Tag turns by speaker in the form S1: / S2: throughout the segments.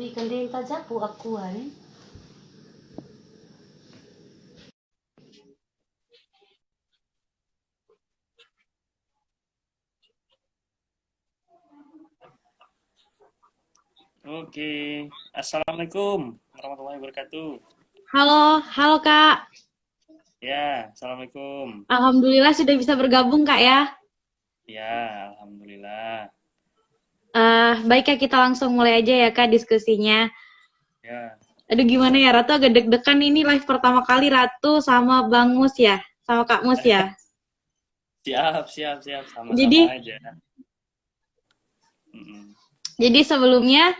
S1: ikan dia tajam po akuan.
S2: Oke, Assalamualaikum warahmatullahi wabarakatuh.
S3: Halo, halo Kak.
S2: Ya, Assalamualaikum.
S3: Alhamdulillah sudah bisa bergabung Kak ya.
S2: Ya, Alhamdulillah.
S3: Baik Kak, kita langsung mulai aja ya Kak diskusinya.
S2: Ya,
S3: Aduh gimana ya, Ratu agak deg-degan ini live pertama kali Ratu sama Bang Mus ya, sama Kak Mus ya.
S2: siap, siap, siap. Sama-sama
S3: Jadi,
S2: aja. Mm-mm.
S3: jadi sebelumnya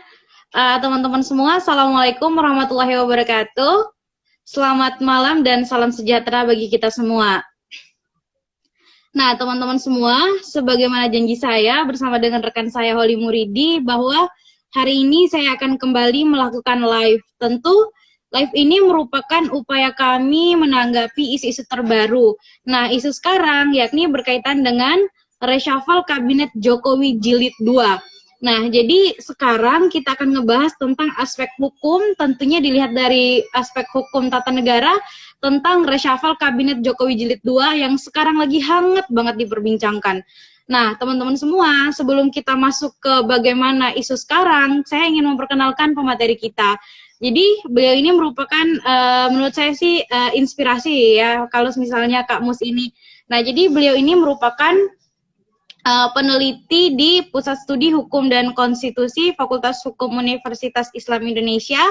S3: teman-teman semua, Assalamualaikum warahmatullahi wabarakatuh. Selamat malam dan salam sejahtera bagi kita semua. Nah, teman-teman semua, sebagaimana janji saya bersama dengan rekan saya Holly Muridi bahwa hari ini saya akan kembali melakukan live. Tentu live ini merupakan upaya kami menanggapi isu-isu terbaru. Nah, isu sekarang yakni berkaitan dengan reshuffle Kabinet Jokowi Jilid 2. Nah, jadi sekarang kita akan ngebahas tentang aspek hukum, tentunya dilihat dari aspek hukum tata negara, tentang reshuffle Kabinet Jokowi Jilid 2 yang sekarang lagi hangat banget diperbincangkan. Nah, teman-teman semua, sebelum kita masuk ke bagaimana isu sekarang, saya ingin memperkenalkan pemateri kita. Jadi, beliau ini merupakan, menurut saya sih, inspirasi ya, kalau misalnya Kak Mus ini. Nah, jadi beliau ini merupakan peneliti di Pusat Studi Hukum dan Konstitusi Fakultas Hukum Universitas Islam Indonesia.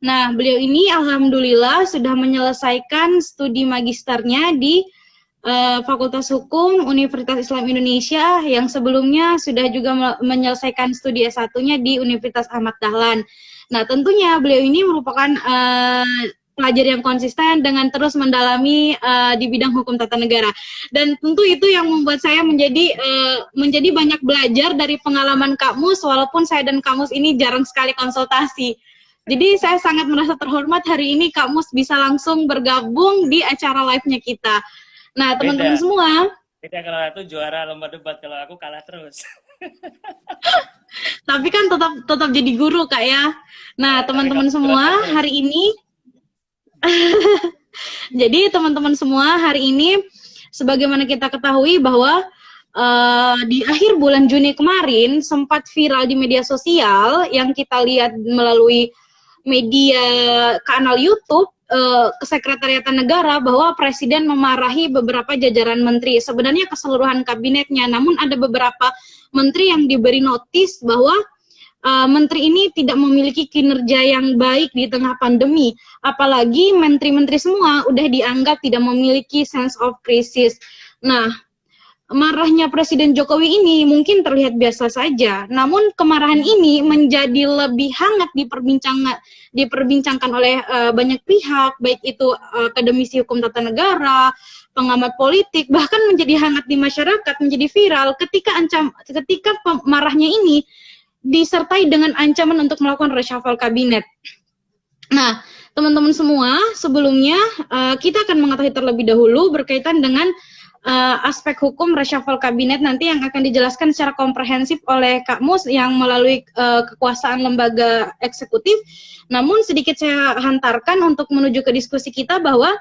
S3: Nah, beliau ini alhamdulillah sudah menyelesaikan studi magisternya di Fakultas Hukum Universitas Islam Indonesia yang sebelumnya sudah juga menyelesaikan studi S1-nya di Universitas Ahmad Dahlan. Nah, tentunya beliau ini merupakan pelajar yang konsisten dengan terus mendalami di bidang hukum tata negara. Dan tentu itu yang membuat saya menjadi banyak belajar dari pengalaman Kak Mus, walaupun saya dan Kak Mus ini jarang sekali konsultasi. Jadi saya sangat merasa terhormat hari ini Kak Mus bisa langsung bergabung di acara live-nya kita. Nah, teman-teman
S2: Beda.
S3: semua,
S2: Beda kalau aku juara lomba debat, kalau aku kalah terus.
S3: tapi kan tetap jadi guru Kak ya. Nah,
S2: Tapi kamu
S3: teman-teman
S2: juara
S3: semua,
S2: terus.
S3: hari ini jadi teman-teman semua hari ini sebagaimana kita ketahui bahwa di akhir bulan Juni kemarin sempat viral di media sosial yang kita lihat melalui media kanal YouTube Kesekretariatan Negara bahwa Presiden memarahi beberapa jajaran menteri, sebenarnya keseluruhan kabinetnya, namun ada beberapa menteri yang diberi notis bahwa menteri ini tidak memiliki kinerja yang baik di tengah pandemi, apalagi menteri-menteri semua udah dianggap tidak memiliki sense of crisis. Nah, marahnya Presiden Jokowi ini mungkin terlihat biasa saja, namun kemarahan ini menjadi lebih hangat diperbincangkan oleh banyak pihak, baik itu akademisi hukum tata negara, pengamat politik, bahkan menjadi hangat di masyarakat, menjadi viral ketika marahnya ini disertai dengan ancaman untuk melakukan reshuffle kabinet. Nah, teman-teman semua, sebelumnya kita akan mengetahui terlebih dahulu berkaitan dengan aspek hukum reshuffle kabinet nanti yang akan dijelaskan secara komprehensif oleh Kak Mus yang melalui kekuasaan lembaga eksekutif. Namun sedikit saya hantarkan untuk menuju ke diskusi kita bahwa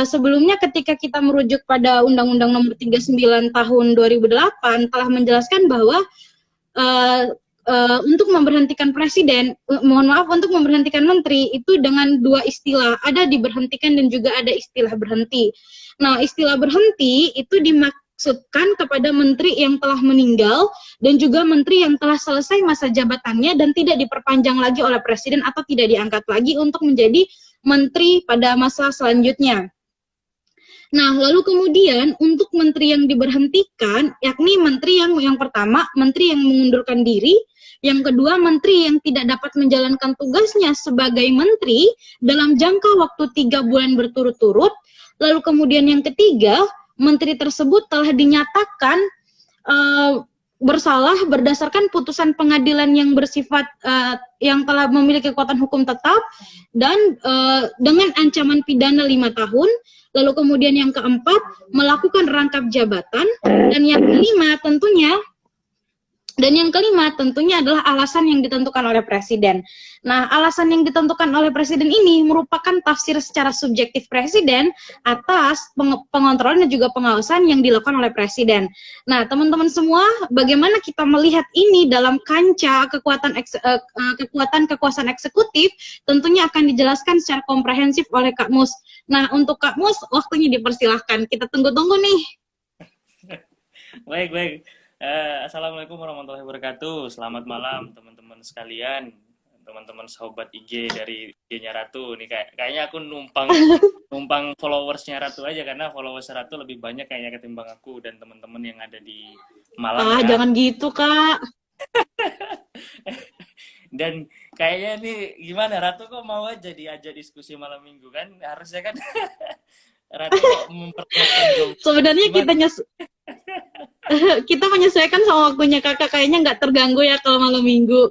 S3: sebelumnya ketika kita merujuk pada Undang-Undang Nomor 39 Tahun 2008 telah menjelaskan bahwa untuk memberhentikan presiden, untuk memberhentikan menteri itu dengan dua istilah, ada diberhentikan dan juga ada istilah berhenti. Nah, istilah berhenti itu dimaksudkan kepada menteri yang telah meninggal dan juga menteri yang telah selesai masa jabatannya dan tidak diperpanjang lagi oleh presiden atau tidak diangkat lagi untuk menjadi menteri pada masa selanjutnya. Nah, lalu kemudian untuk menteri yang diberhentikan, yakni menteri yang pertama, menteri yang mengundurkan diri, yang kedua, menteri yang tidak dapat menjalankan tugasnya sebagai menteri dalam jangka waktu 3 bulan berturut-turut, lalu kemudian yang ketiga, menteri tersebut telah dinyatakan bersalah berdasarkan putusan pengadilan yang bersifat yang telah memiliki kekuatan hukum tetap dan dengan ancaman pidana 5 tahun. Lalu kemudian yang keempat, melakukan rangkap jabatan. Dan yang kelima tentunya Dan yang kelima tentunya adalah alasan yang ditentukan oleh presiden. Nah, alasan yang ditentukan oleh presiden ini merupakan tafsir secara subjektif presiden atas pengontrolan dan juga pengawasan yang dilakukan oleh presiden. Nah, teman-teman semua, bagaimana kita melihat ini dalam kancah kekuatan kekuasaan eksekutif, tentunya akan dijelaskan secara komprehensif oleh Kak Mus. Nah, untuk Kak Mus, waktunya dipersilahkan. Kita tunggu-tunggu nih.
S2: Baik, baik. Assalamualaikum warahmatullahi wabarakatuh. Selamat malam teman-teman sekalian, teman-teman sahabat IG dari IG-nya Ratu. Ini kayaknya aku numpang followersnya Ratu aja, karena followers Ratu lebih banyak kayaknya ketimbang aku dan teman-teman yang ada di Malang.
S3: Jangan gitu, Kak.
S2: Dan kayaknya nih gimana, Ratu kok mau aja diajak diskusi malam minggu kan? Harusnya kan Ratu memperlihatkan
S3: sebenarnya kita menyesuaikan sama waktunya Kakak, kayaknya nggak terganggu ya kalau malam minggu.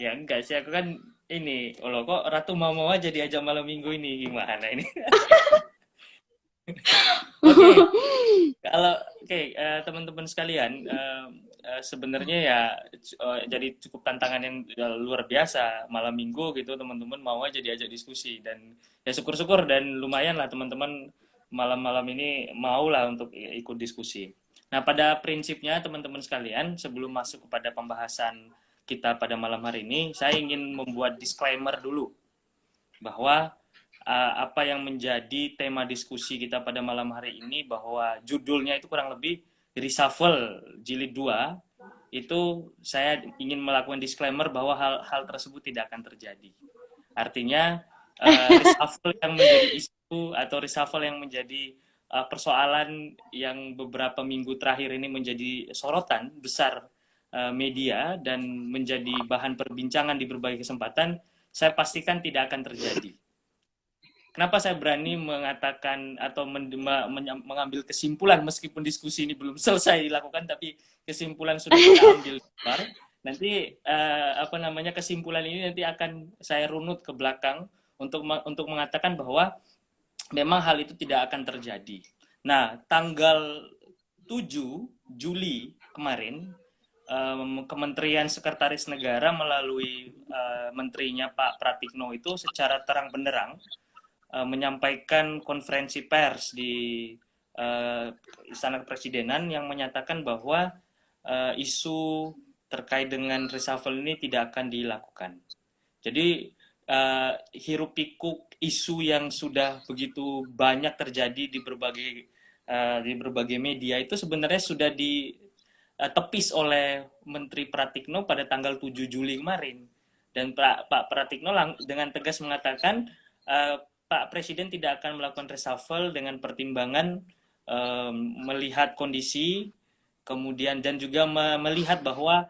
S2: Ya enggak sih, aku kan ini, kok Ratu mau aja diajak malam minggu ini, gimana ini? Oke, teman-teman sekalian, sebenarnya ya jadi cukup tantangan yang luar biasa malam minggu gitu, teman-teman mau aja diajak diskusi, dan ya syukur-syukur dan lumayan lah teman-teman malam-malam ini mau lah untuk ikut diskusi. Nah, pada prinsipnya teman-teman sekalian, sebelum masuk kepada pembahasan kita pada malam hari ini, saya ingin membuat disclaimer dulu bahwa apa yang menjadi tema diskusi kita pada malam hari ini, bahwa judulnya itu kurang lebih Reshuffle Jilid 2, itu saya ingin melakukan disclaimer bahwa hal tersebut tidak akan terjadi. Artinya reshuffle yang menjadi isu atau reshuffle yang menjadi persoalan yang beberapa minggu terakhir ini menjadi sorotan besar media dan menjadi bahan perbincangan di berbagai kesempatan, saya pastikan tidak akan terjadi. Kenapa saya berani mengatakan atau mengambil kesimpulan, meskipun diskusi ini belum selesai dilakukan, tapi kesimpulan sudah kita ambil keluar. Nanti kesimpulan ini nanti akan saya runut ke belakang untuk mengatakan bahwa memang hal itu tidak akan terjadi. Nah, tanggal 7 Juli kemarin, Kementerian Sekretaris Negara melalui menterinya Pak Pratikno itu secara terang benderang menyampaikan konferensi pers di Istana Kepresidenan yang menyatakan bahwa isu terkait dengan reshuffle ini tidak akan dilakukan. Jadi hiruk pikuk isu yang sudah begitu banyak terjadi di berbagai media itu sebenarnya sudah ditepis oleh Menteri Pratikno pada tanggal 7 Juli kemarin. Dan Pak Pratikno dengan tegas mengatakan Pak Presiden tidak akan melakukan reshuffle dengan pertimbangan melihat kondisi, kemudian dan juga melihat bahwa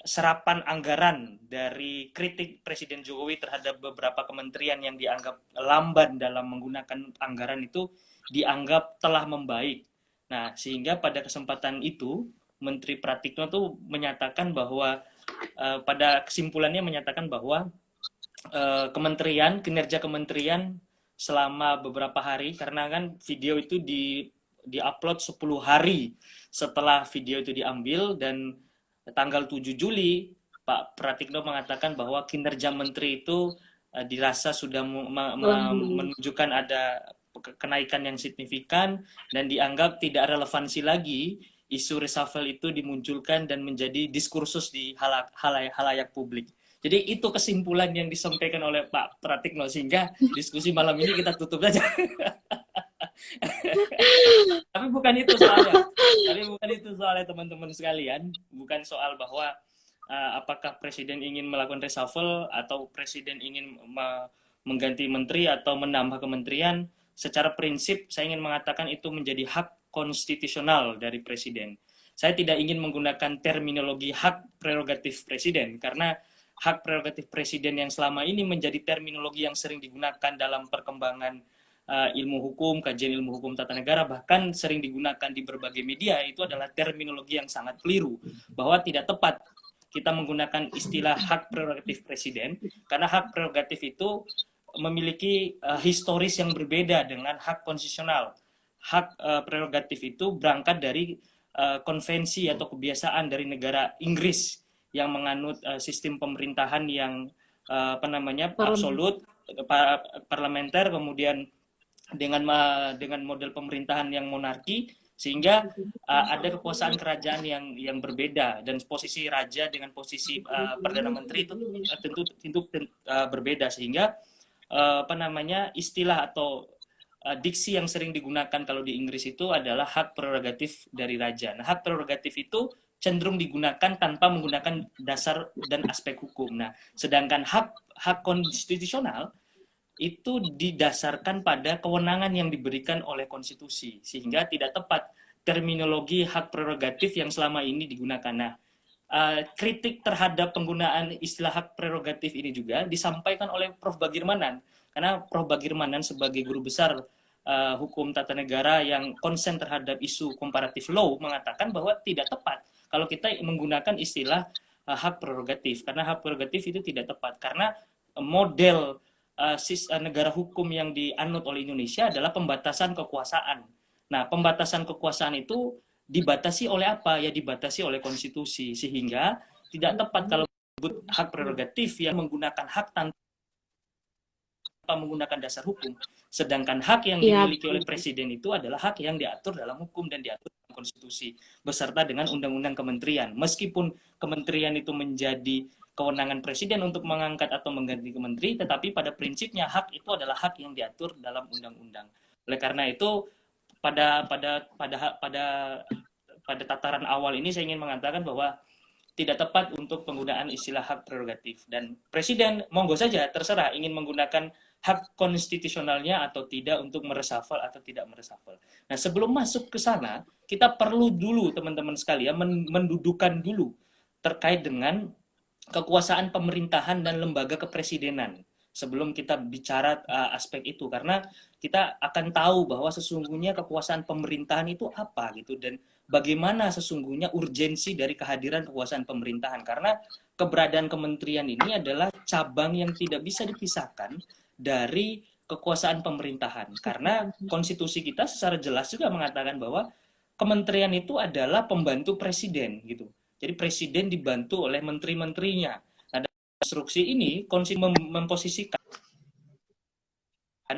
S2: serapan anggaran dari kritik Presiden Jokowi terhadap beberapa kementerian yang dianggap lamban dalam menggunakan anggaran itu dianggap telah membaik. Nah, sehingga pada kesempatan itu Menteri Pratikno tuh menyatakan bahwa pada kesimpulannya menyatakan bahwa kinerja kementerian selama beberapa hari, karena kan video itu di-upload 10 hari setelah video itu diambil, dan tanggal 7 Juli, Pak Pratikno mengatakan bahwa kinerja menteri itu dirasa sudah menunjukkan ada kenaikan yang signifikan dan dianggap tidak relevansi lagi isu reshuffle itu dimunculkan dan menjadi diskursus di halayak publik. Jadi itu kesimpulan yang disampaikan oleh Pak Pratikno, sehingga diskusi malam ini kita tutup saja. Tapi bukan itu soalnya teman-teman sekalian, bukan soal bahwa apakah presiden ingin melakukan reshuffle atau presiden ingin mengganti menteri atau menambah kementerian. Secara prinsip saya ingin mengatakan itu menjadi hak konstitusional dari presiden. Saya tidak ingin menggunakan terminologi hak prerogatif presiden, karena hak prerogatif presiden yang selama ini menjadi terminologi yang sering digunakan dalam perkembangan ilmu hukum, kajian ilmu hukum tata negara, bahkan sering digunakan di berbagai media, itu adalah terminologi yang sangat keliru, bahwa tidak tepat kita menggunakan istilah hak prerogatif presiden, karena hak prerogatif itu memiliki historis yang berbeda dengan hak konstitusional. Hak prerogatif itu berangkat dari konvensi atau kebiasaan dari negara Inggris yang menganut sistem pemerintahan yang
S3: Parlemen.
S2: absolut, parlementer, kemudian dengan model pemerintahan yang monarki, sehingga ada kekuasaan kerajaan yang berbeda, dan posisi raja dengan posisi perdana menteri itu tentu berbeda, sehingga istilah atau diksi yang sering digunakan kalau di Inggris itu adalah hak prerogatif dari raja. Nah, hak prerogatif itu cenderung digunakan tanpa menggunakan dasar dan aspek hukum. Nah, sedangkan hak konstitusional itu didasarkan pada kewenangan yang diberikan oleh konstitusi, sehingga tidak tepat terminologi hak prerogatif yang selama ini digunakan. Nah, kritik terhadap penggunaan istilah hak prerogatif ini juga disampaikan oleh Prof. Bagirmanan, karena Prof. Bagirmanan sebagai guru besar hukum tata negara yang konsen terhadap isu comparative law mengatakan bahwa tidak tepat kalau kita menggunakan istilah hak prerogatif, karena hak prerogatif itu tidak tepat, karena model negara hukum yang dianut oleh Indonesia adalah pembatasan kekuasaan. Nah, pembatasan kekuasaan itu dibatasi oleh apa? Ya, dibatasi oleh konstitusi, sehingga tidak tepat kalau disebut hak prerogatif yang menggunakan hak tanpa menggunakan dasar hukum. Sedangkan hak yang dimiliki oleh presiden itu adalah hak yang diatur dalam hukum dan diatur dalam konstitusi, beserta dengan undang-undang kementerian. Meskipun kementerian itu menjadi kewenangan presiden untuk mengangkat atau mengganti menteri, tetapi pada prinsipnya hak itu adalah hak yang diatur dalam undang-undang. Oleh karena itu, pada tataran awal ini saya ingin mengatakan bahwa tidak tepat untuk penggunaan istilah hak prerogatif, dan presiden monggo saja terserah ingin menggunakan hak konstitusionalnya atau tidak untuk meresafel atau tidak meresafel. Nah, sebelum masuk ke sana, kita perlu dulu teman-teman sekalian mendudukan dulu terkait dengan kekuasaan pemerintahan dan lembaga kepresidenan sebelum kita bicara aspek itu, karena kita akan tahu bahwa sesungguhnya kekuasaan pemerintahan itu apa gitu, dan bagaimana sesungguhnya urgensi dari kehadiran kekuasaan pemerintahan, karena keberadaan kementerian ini adalah cabang yang tidak bisa dipisahkan dari kekuasaan pemerintahan, karena konstitusi kita secara jelas juga mengatakan bahwa kementerian itu adalah pembantu presiden gitu. Jadi presiden dibantu oleh menteri-menterinya. Nah, dalam konstruksi ini memposisikan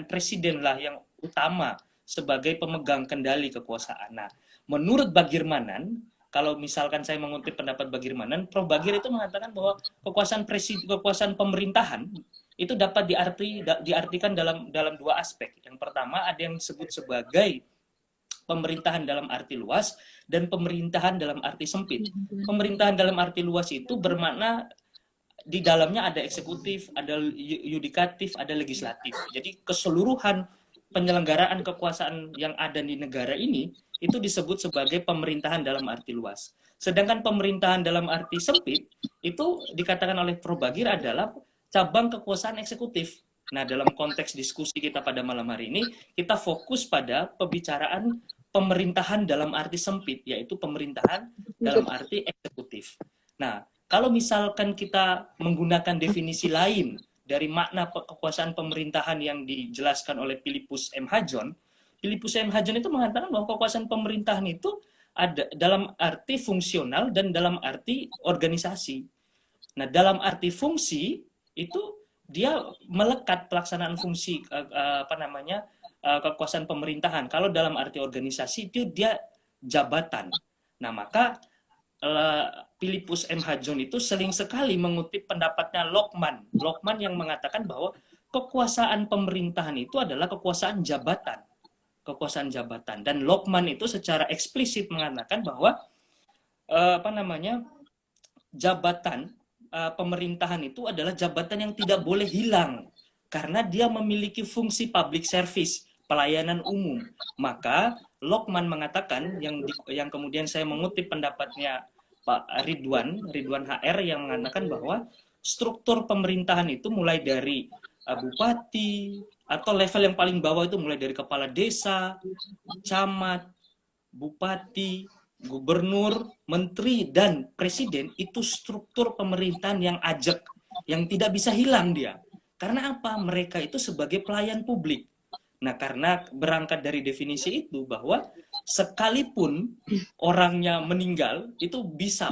S2: presidenlah yang utama sebagai pemegang kendali kekuasaan. Nah, menurut Bagirmanan, kalau misalkan saya mengutip pendapat Bagirmanan, Prof. Bagir itu mengatakan bahwa kekuasaan pemerintahan itu dapat diartikan dalam dua aspek. Yang pertama, ada yang disebut sebagai pemerintahan dalam arti luas dan pemerintahan dalam arti sempit. Pemerintahan dalam arti luas itu bermakna di dalamnya ada eksekutif, ada yudikatif, ada legislatif. Jadi keseluruhan penyelenggaraan kekuasaan yang ada di negara ini itu disebut sebagai pemerintahan dalam arti luas. Sedangkan pemerintahan dalam arti sempit itu dikatakan oleh Prof. Bagir adalah cabang kekuasaan eksekutif. Nah, dalam konteks diskusi kita pada malam hari ini, kita fokus pada pembicaraan pemerintahan dalam arti sempit, yaitu pemerintahan dalam arti eksekutif. Nah, kalau misalkan kita menggunakan definisi lain dari makna kekuasaan pemerintahan yang dijelaskan oleh Philippus M. Hajon, Philippus M. Hajon itu mengatakan bahwa kekuasaan pemerintahan itu ada dalam arti fungsional dan dalam arti organisasi. Nah, dalam arti fungsi itu dia melekat pelaksanaan fungsi kekuasaan pemerintahan. Kalau dalam arti organisasi itu dia jabatan. Nah, maka Philippus M. Hajon itu sering sekali mengutip pendapatnya Lokman. Lokman yang mengatakan bahwa kekuasaan pemerintahan itu adalah kekuasaan jabatan. Kekuasaan jabatan. Dan Lokman itu secara eksplisit mengatakan bahwa jabatan pemerintahan itu adalah jabatan yang tidak boleh hilang karena dia memiliki fungsi public service, pelayanan umum. Maka Lokman mengatakan yang kemudian saya mengutip pendapatnya Pak Ridwan HR yang mengatakan bahwa struktur pemerintahan itu mulai dari bupati atau level yang paling bawah itu mulai dari kepala desa, camat, bupati, gubernur, menteri, dan presiden itu struktur pemerintahan yang ajak, yang tidak bisa hilang dia. Karena apa? Mereka itu sebagai pelayan publik. Nah, karena berangkat dari definisi itu bahwa sekalipun orangnya meninggal, itu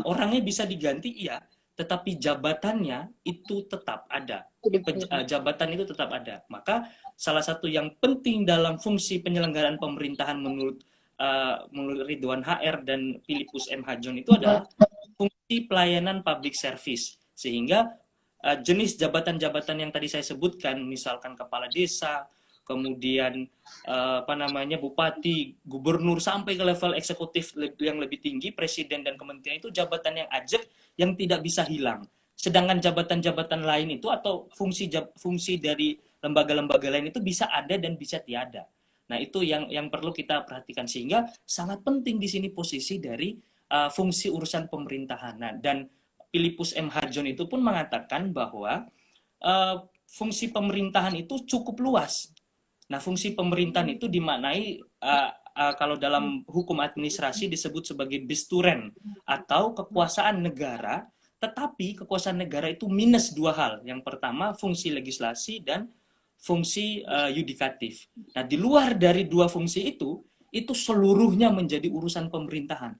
S2: orangnya bisa diganti, iya, tetapi jabatannya itu tetap ada. Jabatan itu tetap ada. Maka salah satu yang penting dalam fungsi penyelenggaraan pemerintahan menurut Ridwan HR dan Philippus M. Hajon itu adalah fungsi pelayanan public service. Sehingga jenis jabatan-jabatan yang tadi saya sebutkan, misalkan kepala desa, kemudian bupati, gubernur, sampai ke level eksekutif yang lebih tinggi, presiden dan kementerian, itu jabatan yang ajak yang tidak bisa hilang. Sedangkan jabatan-jabatan lain itu atau fungsi dari lembaga-lembaga lain itu bisa ada dan bisa tiada. Nah, itu yang perlu kita perhatikan, sehingga sangat penting di sini posisi dari fungsi urusan pemerintahan. Nah, dan Philippus M. Hajon itu pun mengatakan bahwa fungsi pemerintahan itu cukup luas. Nah, fungsi pemerintahan itu dimaknai kalau dalam hukum administrasi disebut sebagai besturen atau kekuasaan negara, tetapi kekuasaan negara itu minus dua hal. Yang pertama, fungsi legislasi dan fungsi yudikatif. Nah, di luar dari dua fungsi itu seluruhnya menjadi urusan pemerintahan.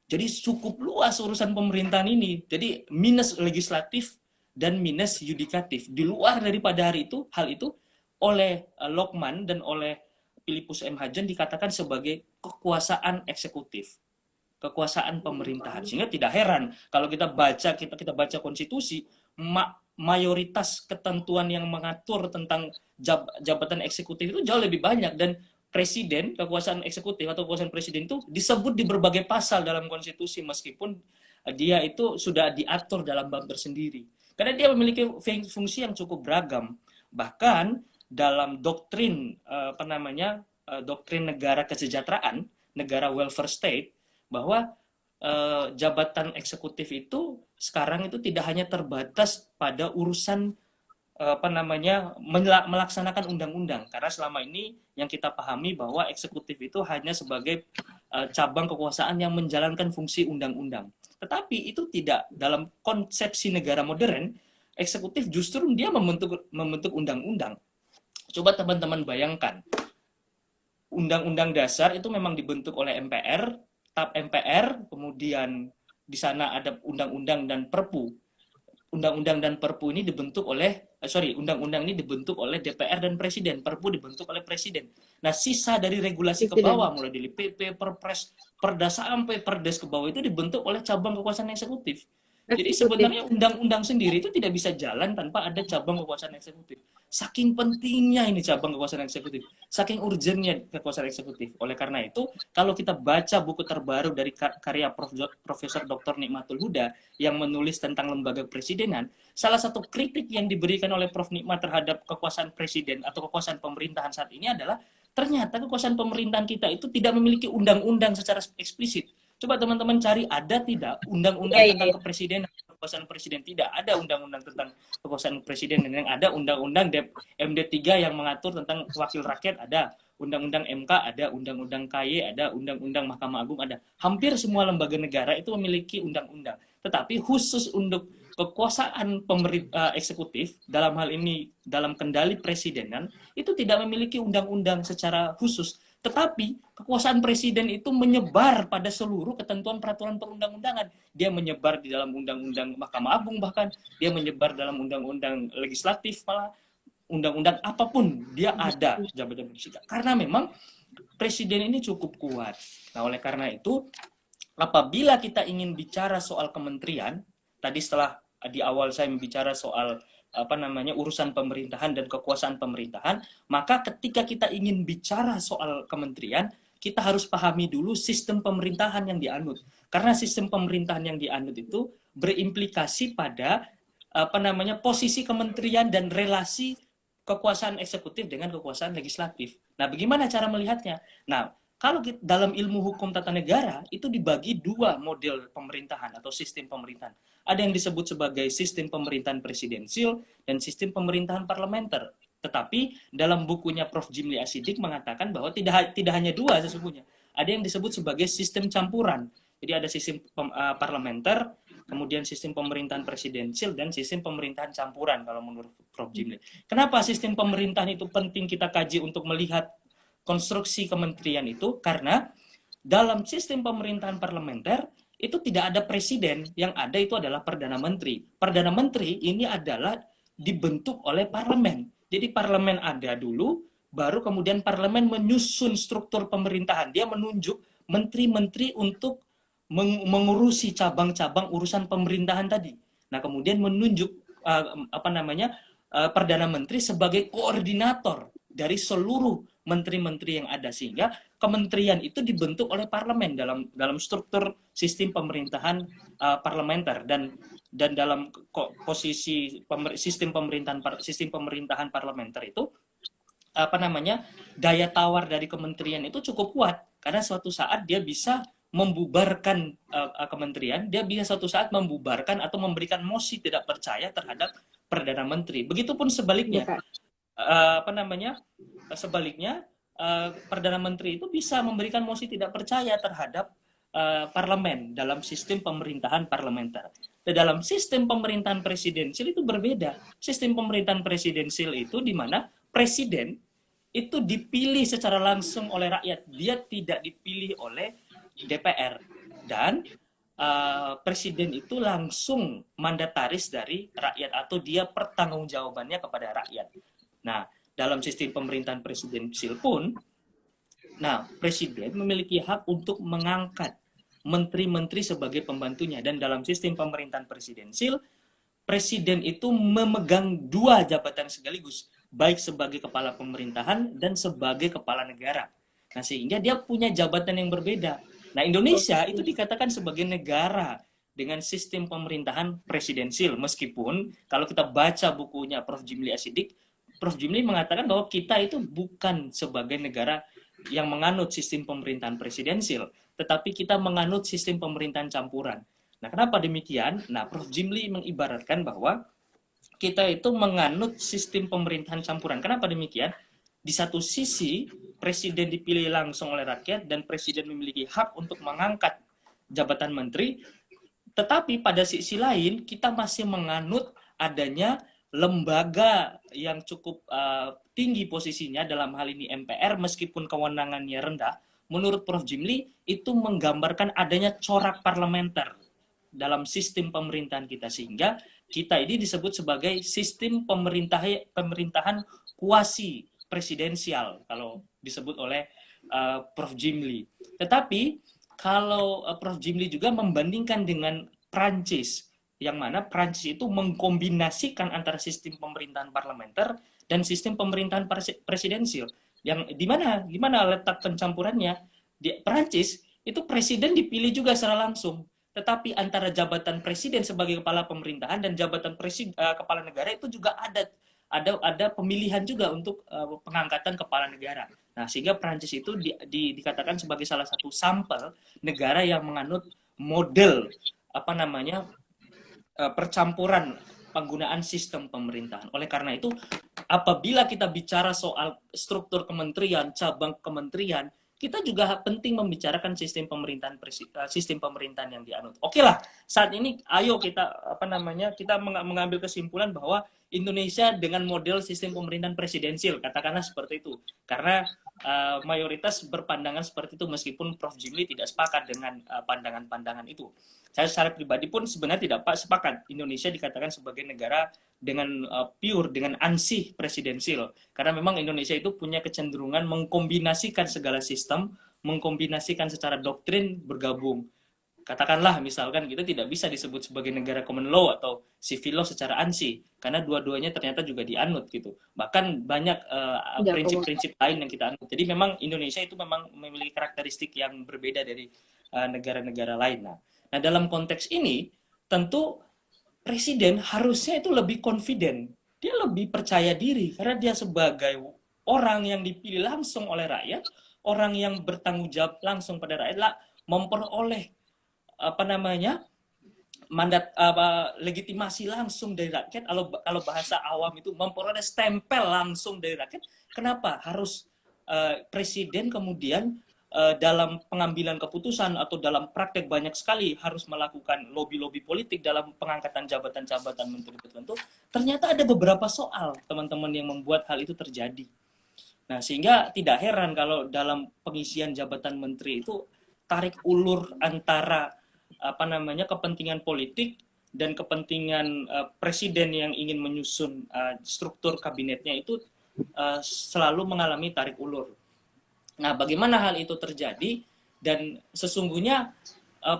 S2: Jadi cukup luas urusan pemerintahan ini. Jadi minus legislatif dan minus yudikatif. Di luar daripada hal itu oleh Lokman dan oleh Philippus M. Hajon dikatakan sebagai kekuasaan eksekutif, kekuasaan pemerintahan. Sehingga tidak heran kalau kita baca konstitusi, mayoritas ketentuan yang mengatur tentang jabatan eksekutif itu jauh lebih banyak, dan presiden, kekuasaan eksekutif atau kekuasaan presiden itu disebut di berbagai pasal dalam konstitusi, meskipun dia itu sudah diatur dalam bab tersendiri. Karena dia memiliki fungsi yang cukup beragam. Bahkan dalam doktrin doktrin negara kesejahteraan, negara welfare state, bahwa jabatan eksekutif itu sekarang itu tidak hanya terbatas pada urusan melaksanakan undang-undang, karena selama ini yang kita pahami bahwa eksekutif itu hanya sebagai cabang kekuasaan yang menjalankan fungsi undang-undang. Tetapi itu tidak, dalam konsepsi negara modern, eksekutif justru dia membentuk undang-undang. Coba teman-teman bayangkan, Undang-Undang Dasar itu memang dibentuk oleh MPR, TAP MPR, kemudian di sana ada undang-undang dan perpu. Undang-undang dan perpu ini dibentuk oleh, undang-undang ini dibentuk oleh DPR dan Presiden, perpu dibentuk oleh Presiden. Nah, sisa dari regulasi ke bawah, mulai dari PP, Perpres, Perda sampai Perdes ke bawah itu dibentuk oleh cabang kekuasaan eksekutif. Jadi sebenarnya undang-undang sendiri itu tidak bisa jalan tanpa ada cabang kekuasaan eksekutif. Saking pentingnya ini cabang kekuasaan eksekutif, saking urgennya kekuasaan eksekutif. Oleh karena itu, kalau kita baca buku terbaru dari karya Profesor Dr. Nikmatul Huda yang menulis tentang lembaga presidenan, salah satu kritik yang diberikan oleh Prof. Nikmat terhadap kekuasaan presiden atau kekuasaan pemerintahan saat ini adalah ternyata kekuasaan pemerintahan kita itu tidak memiliki undang-undang secara eksplisit. Coba teman-teman cari, ada tidak undang-undang tentang kepresidenan, kekuasaan presiden? Tidak ada undang-undang tentang kekuasaan presiden. Dan yang ada undang-undang MD3 yang mengatur tentang wakil rakyat, ada undang-undang MK, ada undang-undang KY, ada undang-undang Mahkamah Agung, ada. Hampir semua lembaga negara itu memiliki undang-undang. Tetapi khusus untuk kekuasaan eksekutif, dalam hal ini dalam kendali presidenan, itu tidak memiliki undang-undang secara khusus. Tetapi kekuasaan presiden itu menyebar pada seluruh ketentuan peraturan perundang-undangan. Dia menyebar di dalam undang-undang Mahkamah Agung, bahkan dia menyebar dalam undang-undang legislatif, malah undang-undang apapun dia ada jabatan presiden. Karena memang presiden ini cukup kuat. Nah, oleh karena itu, apabila kita ingin bicara soal kementerian, tadi setelah di awal saya membicara soal urusan pemerintahan dan kekuasaan pemerintahan, maka ketika kita ingin bicara soal kementerian, kita harus pahami dulu sistem pemerintahan yang dianut. Karena sistem pemerintahan yang dianut itu berimplikasi pada posisi kementerian dan relasi kekuasaan eksekutif dengan kekuasaan legislatif. Nah, bagaimana cara melihatnya? Nah, kalau dalam ilmu hukum tata negara itu dibagi dua model pemerintahan atau sistem pemerintahan. Ada yang disebut sebagai sistem pemerintahan presidensial dan sistem pemerintahan parlementer. Tetapi dalam bukunya Prof. Jimli Asidik mengatakan bahwa tidak hanya dua sesungguhnya. Ada yang disebut sebagai sistem campuran. Jadi ada sistem parlementer, kemudian sistem pemerintahan presidensial dan sistem pemerintahan campuran kalau menurut Prof. Jimli. Kenapa sistem pemerintahan itu penting kita kaji untuk melihat konstruksi kementerian itu? Karena dalam sistem pemerintahan parlementer itu tidak ada presiden, yang ada itu adalah Perdana Menteri. Perdana Menteri ini adalah dibentuk oleh parlemen. Jadi parlemen ada dulu, baru kemudian parlemen menyusun struktur pemerintahan. Dia menunjuk menteri-menteri untuk mengurusi cabang-cabang urusan pemerintahan tadi. Nah, kemudian menunjuk Perdana Menteri sebagai koordinator dari seluruh menteri-menteri yang ada, sehingga kementerian itu dibentuk oleh parlemen dalam struktur sistem pemerintahan parlementer, dan dalam posisi sistem pemerintahan parlementer itu daya tawar dari kementerian itu cukup kuat, karena suatu saat dia bisa membubarkan kementerian, dia bisa suatu saat membubarkan atau memberikan mosi tidak percaya terhadap Perdana Menteri. Begitupun sebaliknya, sebaliknya Perdana Menteri itu bisa memberikan mosi tidak percaya terhadap parlemen dalam sistem pemerintahan parlementer. Dan dalam sistem pemerintahan presidensial itu berbeda. Sistem pemerintahan presidensial itu di mana presiden itu dipilih secara langsung oleh rakyat, dia tidak dipilih oleh DPR, dan presiden itu langsung mandataris dari rakyat, atau dia pertanggungjawabannya kepada rakyat. Nah, dalam sistem pemerintahan presidensial pun, presiden memiliki hak untuk mengangkat menteri-menteri sebagai pembantunya, dan dalam sistem pemerintahan presidensial, presiden itu memegang 2 jabatan sekaligus, baik sebagai kepala pemerintahan dan sebagai kepala negara. Nah, sehingga dia punya jabatan yang berbeda. Nah, Indonesia itu dikatakan sebagai negara dengan sistem pemerintahan presidensial, meskipun kalau kita baca bukunya Prof. Jimli Asidik, Prof. Jimli mengatakan bahwa kita itu bukan sebagai negara yang menganut sistem pemerintahan presidensial, tetapi kita menganut sistem pemerintahan campuran. Nah, kenapa demikian? Nah, Prof. Jimli mengibaratkan bahwa kita itu menganut sistem pemerintahan campuran. Kenapa demikian? Di satu sisi, presiden dipilih langsung oleh rakyat dan presiden memiliki hak untuk mengangkat jabatan menteri, tetapi pada sisi lain kita masih menganut adanya lembaga yang cukup tinggi posisinya, dalam hal ini MPR, meskipun kewenangannya rendah. Menurut Prof. Jimli, itu menggambarkan adanya corak parlementer dalam sistem pemerintahan kita, sehingga kita ini disebut sebagai sistem pemerintahan kuasi presidensial kalau disebut oleh Prof. Jimli. Tetapi kalau Prof. Jimli juga membandingkan dengan Prancis, yang mana Prancis itu mengkombinasikan antara sistem pemerintahan parlementer dan sistem pemerintahan presidensial. Yang gimana letak pencampurannya? Di Prancis itu presiden dipilih juga secara langsung, tetapi antara jabatan presiden sebagai kepala pemerintahan dan jabatan kepala negara itu juga ada pemilihan juga untuk pengangkatan kepala negara. Nah, sehingga Prancis itu dikatakan sebagai salah satu sampel negara yang menganut model percampuran penggunaan sistem pemerintahan. Oleh karena itu, apabila kita bicara soal struktur kementerian, cabang kementerian, kita juga penting membicarakan sistem pemerintahan yang dianut. Oke lah, saat ini ayo kita kita mengambil kesimpulan bahwa Indonesia dengan model sistem pemerintahan presidensial, katakanlah seperti itu. Karena mayoritas berpandangan seperti itu, meskipun Prof. Jimli tidak sepakat dengan pandangan-pandangan itu. Saya secara pribadi pun sebenarnya tidak sepakat Indonesia dikatakan sebagai negara dengan dengan ansih presidensial. Karena memang Indonesia itu punya kecenderungan mengkombinasikan segala sistem, mengkombinasikan secara doktrin bergabung. Katakanlah misalkan kita tidak bisa disebut sebagai negara common law atau civil law secara ansih, karena dua-duanya ternyata juga dianut gitu. Bahkan banyak prinsip-prinsip lain yang kita anut. Jadi memang Indonesia itu memang memiliki karakteristik yang berbeda dari negara-negara lain. Nah, dalam konteks ini tentu presiden harusnya itu lebih confident. Dia lebih percaya diri karena dia sebagai orang yang dipilih langsung oleh rakyat, orang yang bertanggung jawab langsung pada rakyat lah, memperoleh mandat legitimasi langsung dari rakyat. Kalau bahasa awam itu memperoleh stempel langsung dari rakyat. Kenapa harus presiden kemudian dalam pengambilan keputusan atau dalam praktek banyak sekali harus melakukan lobby-lobby politik dalam pengangkatan jabatan-jabatan menteri tertentu? Ternyata ada beberapa soal, teman-teman, yang membuat hal itu terjadi. Nah, sehingga tidak heran kalau dalam pengisian jabatan menteri itu tarik ulur antara kepentingan politik dan kepentingan presiden yang ingin menyusun struktur kabinetnya itu selalu mengalami tarik ulur. Nah, bagaimana hal itu terjadi? Dan sesungguhnya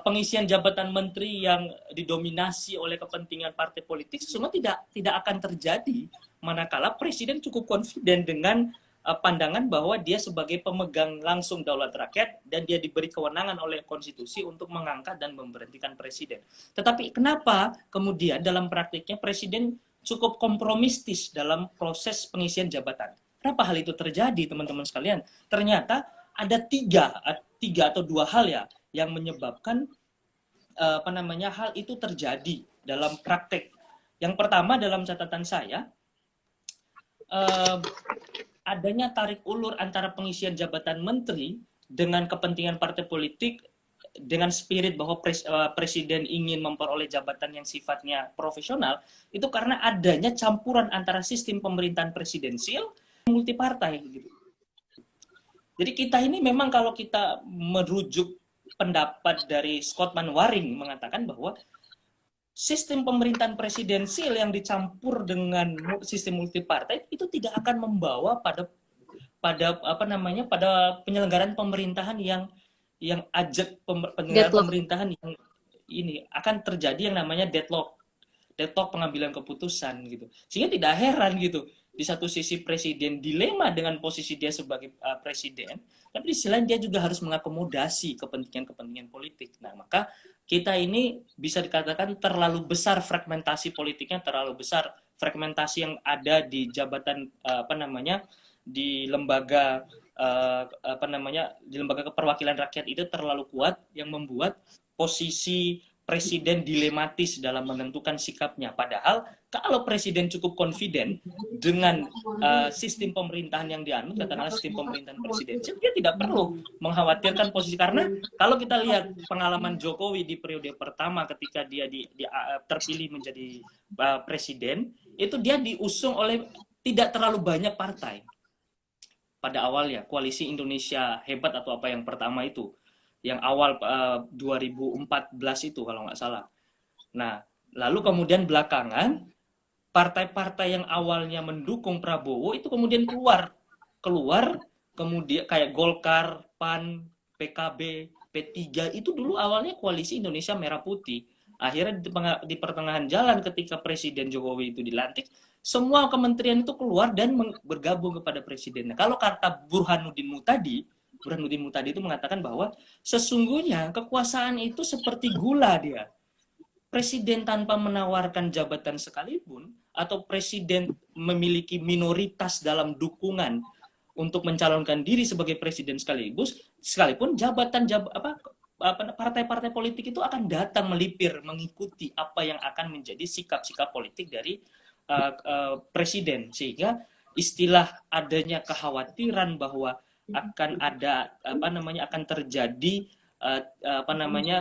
S2: pengisian jabatan menteri yang didominasi oleh kepentingan partai politik sesungguhnya tidak akan terjadi manakala presiden cukup confident dengan pandangan bahwa dia sebagai pemegang langsung daulat rakyat dan dia diberi kewenangan oleh konstitusi untuk mengangkat dan memberhentikan presiden. Tetapi kenapa kemudian dalam praktiknya presiden cukup kompromistis dalam proses pengisian jabatan? Kenapa hal itu terjadi, teman-teman sekalian? Ternyata ada tiga atau dua hal ya yang menyebabkan hal itu terjadi dalam praktek. Yang pertama dalam catatan saya, adanya tarik ulur antara pengisian jabatan menteri dengan kepentingan partai politik dengan spirit bahwa presiden ingin memperoleh jabatan yang sifatnya profesional, itu karena adanya campuran antara sistem pemerintahan presidensial dan multipartai gitu. Jadi kita ini memang kalau kita merujuk pendapat dari Scotman Waring mengatakan bahwa sistem pemerintahan presidensial yang dicampur dengan sistem multipartai itu tidak akan membawa pada penyelenggaraan pemerintahan yang ajak penyelenggaraan pemerintahan yang ini akan terjadi yang namanya deadlock pengambilan keputusan gitu. Sehingga tidak heran gitu. Di satu sisi presiden dilema dengan posisi dia sebagai presiden, tapi di sisi lain dia juga harus mengakomodasi kepentingan politik. Nah, maka kita ini bisa dikatakan terlalu besar fragmentasi politiknya, terlalu besar fragmentasi yang ada di jabatan di lembaga di lembaga keperwakilan rakyat itu terlalu kuat yang membuat posisi presiden dilematis dalam menentukan sikapnya. Padahal kalau presiden cukup confident dengan sistem pemerintahan yang dianut, katakanlah sistem pemerintahan presidensial, dia tidak perlu mengkhawatirkan posisi. Karena kalau kita lihat pengalaman Jokowi di periode pertama ketika dia terpilih menjadi presiden, itu dia diusung oleh tidak terlalu banyak partai. Pada awalnya, Koalisi Indonesia Hebat atau apa yang pertama itu, yang awal 2014 itu kalau nggak salah. Nah, lalu kemudian belakangan partai-partai yang awalnya mendukung Prabowo itu kemudian keluar kemudian kayak Golkar, PAN, PKB, P3 itu dulu awalnya Koalisi Indonesia Merah Putih. Akhirnya di pertengahan jalan ketika Presiden Jokowi itu dilantik, semua kementerian itu keluar dan bergabung kepada presiden. Nah, kalau kata Burhanuddin Muhtadi itu mengatakan bahwa sesungguhnya kekuasaan itu seperti gula dia. Presiden tanpa menawarkan jabatan sekalipun atau presiden memiliki minoritas dalam dukungan untuk mencalonkan diri sebagai presiden sekalipun partai-partai politik itu akan datang melipir mengikuti apa yang akan menjadi sikap-sikap politik dari presiden, sehingga istilah adanya kekhawatiran bahwa akan ada akan terjadi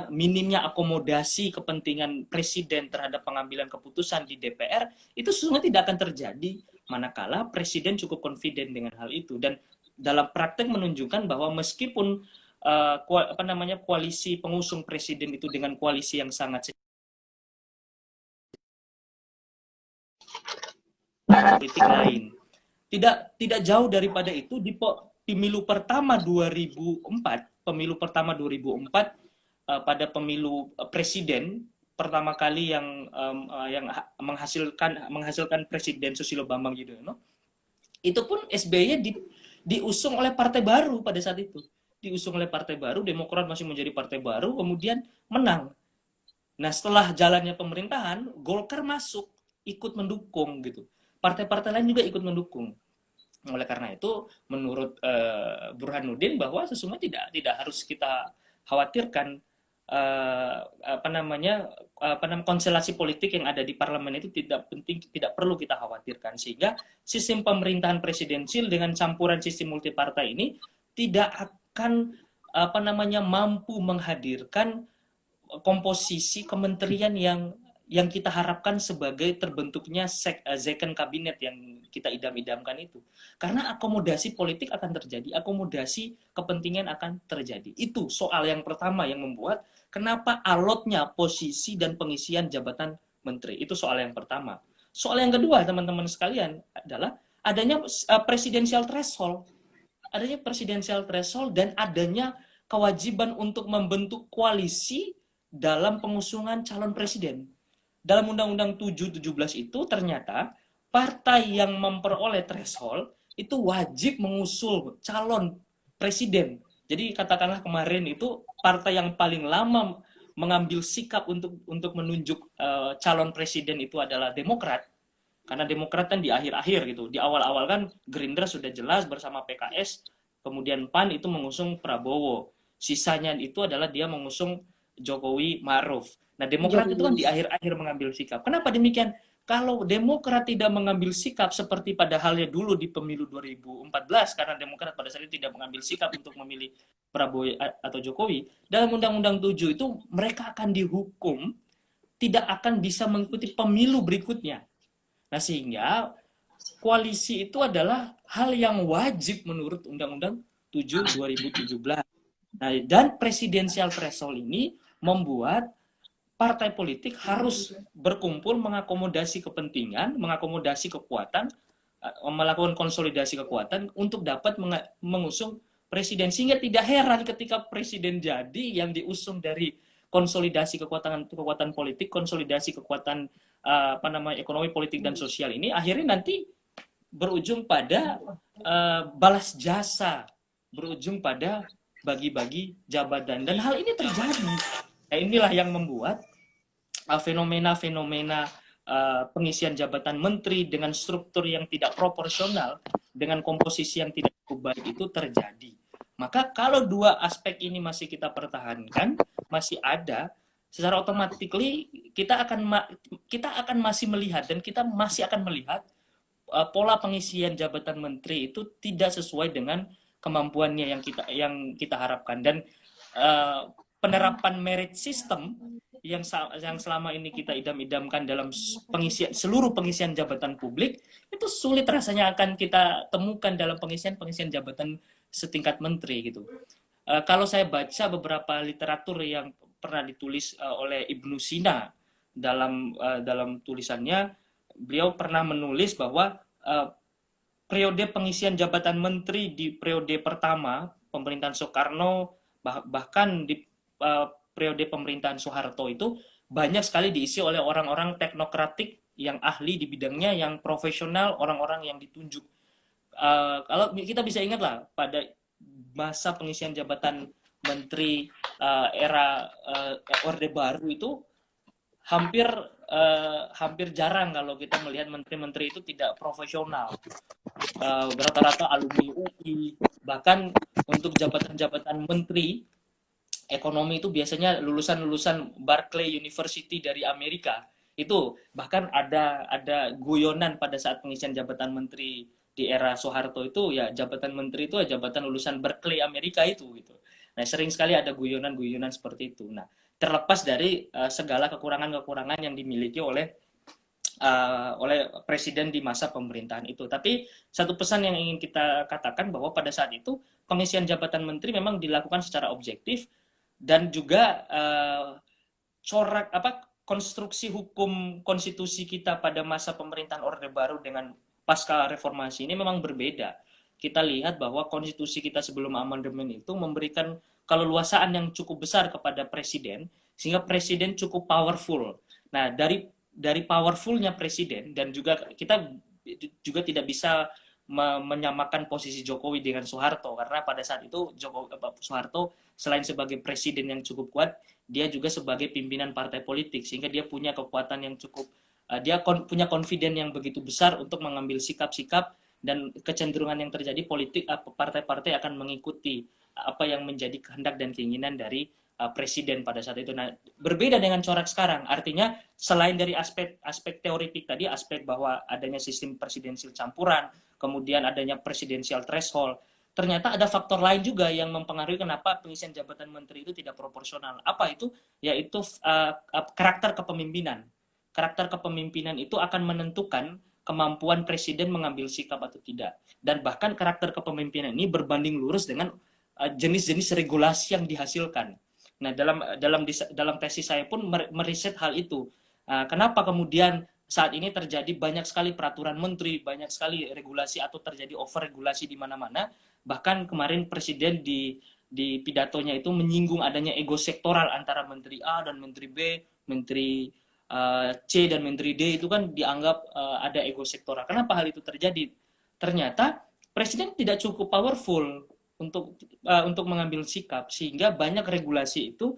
S2: minimnya akomodasi kepentingan presiden terhadap pengambilan keputusan di DPR itu sesungguhnya tidak akan terjadi manakala presiden cukup confident dengan hal itu. Dan dalam praktek menunjukkan bahwa meskipun koalisi pengusung presiden itu dengan koalisi yang sangat politik lain, tidak jauh daripada itu di pemilu pertama 2004 pada pemilu presiden pertama kali yang menghasilkan Presiden Susilo Bambang Yudhoyono, itu pun SBY diusung oleh partai baru pada saat itu. Diusung oleh partai baru, Demokrat masih menjadi partai baru, kemudian menang. Nah, setelah jalannya pemerintahan, Golkar masuk, ikut mendukung gitu. Partai-partai lain juga ikut mendukung. Oleh karena itu, menurut Burhanuddin bahwa sesungguhnya tidak harus kita khawatirkan konstelasi politik yang ada di parlemen itu tidak penting, tidak perlu kita khawatirkan, sehingga sistem pemerintahan presidensial dengan campuran sistem multipartai ini tidak akan mampu menghadirkan komposisi kementerian yang kita harapkan sebagai terbentuknya second kabinet yang kita idam-idamkan itu. Karena akomodasi politik akan terjadi, akomodasi kepentingan akan terjadi. Itu soal yang pertama yang membuat kenapa alotnya posisi dan pengisian jabatan menteri. Itu soal yang pertama. Soal yang kedua, teman-teman sekalian, adalah adanya presidensial threshold. Adanya presidensial threshold dan adanya kewajiban untuk membentuk koalisi dalam pengusungan calon presiden. Dalam Undang-Undang 7-17 itu ternyata partai yang memperoleh threshold itu wajib mengusul calon presiden. Jadi katakanlah kemarin itu partai yang paling lama mengambil sikap untuk menunjuk calon presiden itu adalah Demokrat. Karena Demokrat kan di akhir-akhir gitu. Di awal-awal kan Gerindra sudah jelas bersama PKS, kemudian PAN itu mengusung Prabowo. Sisanya itu adalah dia mengusung Jokowi Ma'ruf. Nah, Demokrat itu kan di akhir-akhir mengambil sikap. Kenapa demikian? Kalau Demokrat tidak mengambil sikap seperti pada halnya dulu di pemilu 2014, karena Demokrat pada saat itu tidak mengambil sikap untuk memilih Prabowo atau Jokowi, dalam Undang-Undang 7 itu mereka akan dihukum, tidak akan bisa mengikuti pemilu berikutnya. Nah, sehingga koalisi itu adalah hal yang wajib menurut Undang-Undang 7 2017. Nah, dan presidensial threshold ini membuat partai politik harus berkumpul mengakomodasi kepentingan, mengakomodasi kekuatan, melakukan konsolidasi kekuatan untuk dapat mengusung presiden. Sehingga tidak heran ketika presiden jadi yang diusung dari konsolidasi kekuatan politik, konsolidasi kekuatan ekonomi, politik dan sosial ini akhirnya nanti berujung pada balas jasa, berujung pada bagi-bagi jabatan, dan hal ini terjadi. Nah, inilah yang membuat fenomena-fenomena pengisian jabatan menteri dengan struktur yang tidak proporsional, dengan komposisi yang tidak cukup baik itu terjadi. Maka kalau dua aspek ini masih kita pertahankan, masih ada, secara otomatis kita akan masih melihat, dan kita masih akan melihat pola pengisian jabatan menteri itu tidak sesuai dengan kemampuannya yang kita harapkan. Dan penerapan merit system yang selama ini kita idam-idamkan dalam seluruh pengisian jabatan publik itu sulit rasanya akan kita temukan dalam pengisian jabatan setingkat menteri gitu. Kalau saya baca beberapa literatur yang pernah ditulis oleh Ibnu Sina dalam tulisannya, beliau pernah menulis bahwa periode pengisian jabatan menteri di periode pertama pemerintahan Soekarno, bahkan di periode pemerintahan Soeharto itu banyak sekali diisi oleh orang-orang teknokratik yang ahli di bidangnya, yang profesional, orang-orang yang ditunjuk. Kalau kita bisa ingat lah, pada masa pengisian jabatan menteri era Orde Baru itu hampir jarang kalau kita melihat menteri-menteri itu tidak profesional. Rata-rata alumni UI, bahkan untuk jabatan-jabatan menteri ekonomi itu biasanya lulusan Berkeley University dari Amerika. Itu bahkan ada guyonan pada saat pengisian jabatan menteri di era Soeharto itu, ya jabatan menteri itu jabatan lulusan Berkeley Amerika itu gitu. Nah, sering sekali ada guyonan-guyonan seperti itu. Nah, terlepas dari segala kekurangan-kekurangan yang dimiliki oleh presiden di masa pemerintahan itu. Tapi satu pesan yang ingin kita katakan bahwa pada saat itu pengisian jabatan menteri memang dilakukan secara objektif, dan juga konstruksi hukum konstitusi kita pada masa pemerintahan Orde Baru dengan pasca reformasi ini memang berbeda. Kita lihat bahwa konstitusi kita sebelum amandemen itu memberikan keleluasaan yang cukup besar kepada presiden, sehingga presiden cukup powerful. Nah, dari powerfulnya presiden, dan juga kita juga tidak bisa menyamakan posisi Jokowi dengan Soeharto, karena pada saat itu Soeharto selain sebagai presiden yang cukup kuat, dia juga sebagai pimpinan partai politik, sehingga dia punya kekuatan yang cukup, punya confidence yang begitu besar untuk mengambil sikap-sikap, dan kecenderungan yang terjadi politik, partai-partai akan mengikuti apa yang menjadi kehendak dan keinginan dari presiden pada saat itu. Nah, berbeda dengan corak sekarang, artinya selain dari aspek teoritik tadi, aspek bahwa adanya sistem presidensial campuran, kemudian adanya presidensial threshold, ternyata ada faktor lain juga yang mempengaruhi kenapa pengisian jabatan menteri itu tidak proporsional. Apa itu? Yaitu karakter kepemimpinan. karakter kepemimpinan itu akan menentukan kemampuan presiden mengambil sikap atau tidak. Dan bahkan karakter kepemimpinan ini berbanding lurus dengan jenis-jenis regulasi yang dihasilkan. Nah, dalam tesis saya pun meriset hal itu. Kenapa kemudian saat ini terjadi banyak sekali peraturan menteri, banyak sekali regulasi atau terjadi overregulasi di mana-mana. Bahkan kemarin presiden di pidatonya itu menyinggung adanya ego sektoral antara menteri A dan menteri B, menteri C dan menteri D itu kan dianggap ada ego sektoral. Kenapa hal itu terjadi? Ternyata presiden tidak cukup powerful untuk mengambil sikap, sehingga banyak regulasi itu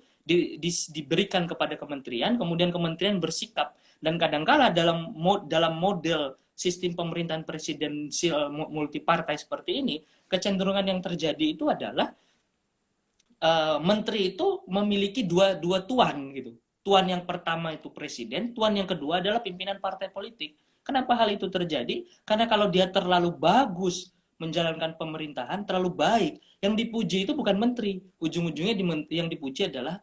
S2: diberikan kepada kementerian, kemudian kementerian bersikap. Dan kadangkala dalam model sistem pemerintahan presidensial multipartai seperti ini, kecenderungan yang terjadi itu adalah menteri itu memiliki dua tuan gitu. Tuan yang pertama itu presiden, tuan yang kedua adalah pimpinan partai politik. Kenapa hal itu terjadi? Karena kalau dia terlalu bagus menjalankan pemerintahan, terlalu baik, yang dipuji itu bukan menteri, ujung-ujungnya yang dipuji adalah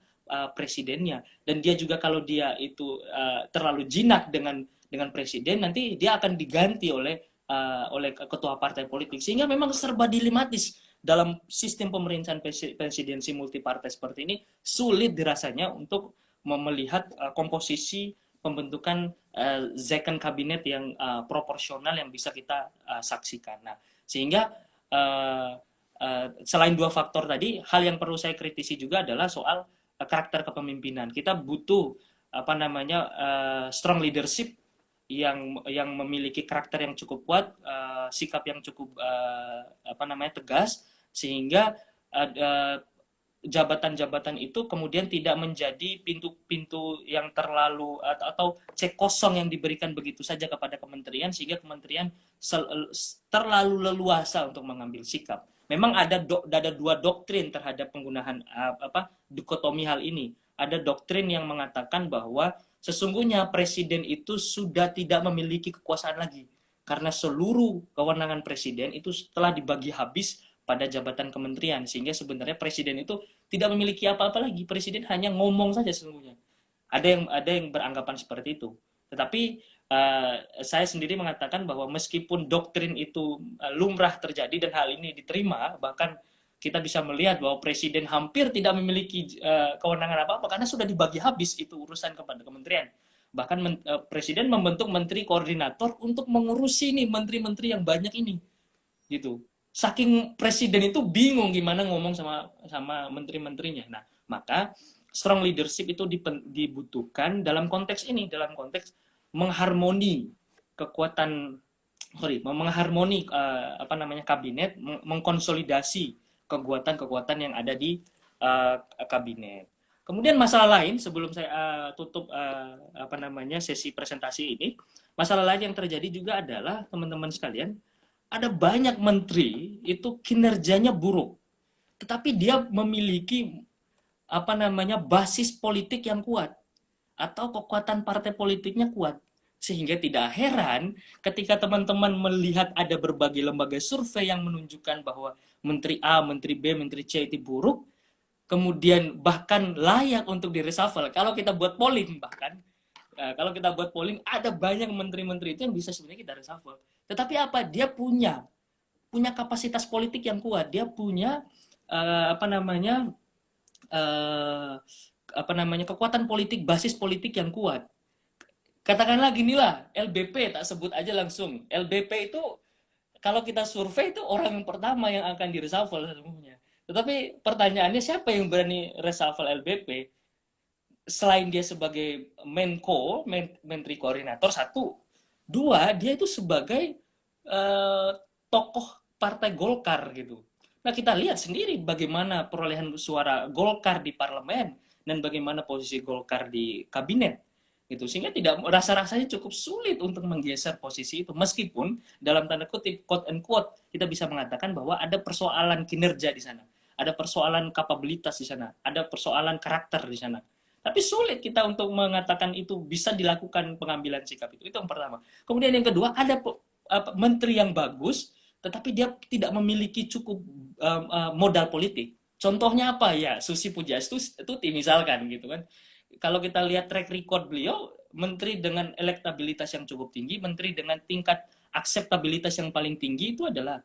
S2: presidennya. Dan dia juga kalau dia itu terlalu jinak dengan presiden, nanti dia akan diganti oleh ketua partai politik, sehingga memang serba dilematis dalam sistem pemerintahan presidensi multipartai seperti ini. Sulit dirasanya untuk melihat komposisi pembentukan second kabinet yang proporsional yang bisa kita saksikan. Nah, sehingga selain dua faktor tadi, hal yang perlu saya kritisi juga adalah soal karakter kepemimpinan. Kita butuh strong leadership yang memiliki karakter yang cukup kuat, sikap yang cukup tegas, sehingga jabatan-jabatan itu kemudian tidak menjadi pintu-pintu yang terlalu atau cek kosong yang diberikan begitu saja kepada kementerian, sehingga kementerian terlalu leluasa untuk mengambil sikap. Memang ada dua doktrin terhadap penggunaan dikotomi hal ini. Ada doktrin yang mengatakan bahwa sesungguhnya presiden itu sudah tidak memiliki kekuasaan lagi, karena seluruh kewenangan presiden itu telah dibagi habis pada jabatan kementerian, sehingga sebenarnya presiden itu tidak memiliki apa-apa lagi. Presiden hanya ngomong saja sesungguhnya. Ada yang beranggapan seperti itu. Tetapi saya sendiri mengatakan bahwa meskipun doktrin itu lumrah terjadi dan hal ini diterima, bahkan kita bisa melihat bahwa presiden hampir tidak memiliki kewenangan apa-apa karena sudah dibagi habis itu urusan kepada kementerian. Bahkan presiden membentuk menteri koordinator untuk mengurusi nih menteri-menteri yang banyak ini, gitu. Saking presiden itu bingung gimana ngomong sama menteri-menterinya. Nah, maka strong leadership itu dibutuhkan dalam konteks ini, dalam konteks mengharmoni kabinet, mengkonsolidasi kekuatan yang ada di kabinet. Kemudian masalah lain sebelum saya tutup sesi presentasi ini, masalah lain yang terjadi juga adalah teman-teman sekalian, ada banyak menteri itu kinerjanya buruk, tetapi dia memiliki basis politik yang kuat atau kekuatan partai politiknya kuat, sehingga tidak heran ketika teman-teman melihat ada berbagai lembaga survei yang menunjukkan bahwa menteri A, menteri B, menteri C itu buruk, kemudian bahkan layak untuk di-reshuffle. Kalau kita buat polling ada banyak menteri-menteri itu yang bisa sebenarnya kita reshuffle. Tetapi apa? Dia punya kapasitas politik yang kuat. Dia punya kekuatan politik, basis politik yang kuat. Katakanlah ginilah, LBP, tak sebut aja langsung. LBP itu kalau kita survei itu orang yang pertama yang akan di-reshuffle semuanya. Tetapi pertanyaannya, siapa yang berani reshuffle LBP? Selain dia sebagai Menko, Menteri Koordinator, satu. Dua, dia itu sebagai tokoh Partai Golkar gitu. Nah, kita lihat sendiri bagaimana perolehan suara Golkar di parlemen dan bagaimana posisi Golkar di kabinet. Gitu. Sehingga rasa-rasanya cukup sulit untuk menggeser posisi itu, meskipun dalam tanda kutip, quote and quote, kita bisa mengatakan bahwa ada persoalan kinerja di sana, ada persoalan kapabilitas di sana, ada persoalan karakter di sana. Tapi sulit kita untuk mengatakan itu bisa dilakukan pengambilan sikap itu. Itu yang pertama. Kemudian yang kedua, ada menteri yang bagus, tetapi dia tidak memiliki cukup modal politik. Contohnya apa ya? Susi Pujastuti misalkan gitu kan. Kalau kita lihat track record beliau menteri dengan elektabilitas yang cukup tinggi, menteri dengan tingkat akseptabilitas yang paling tinggi itu adalah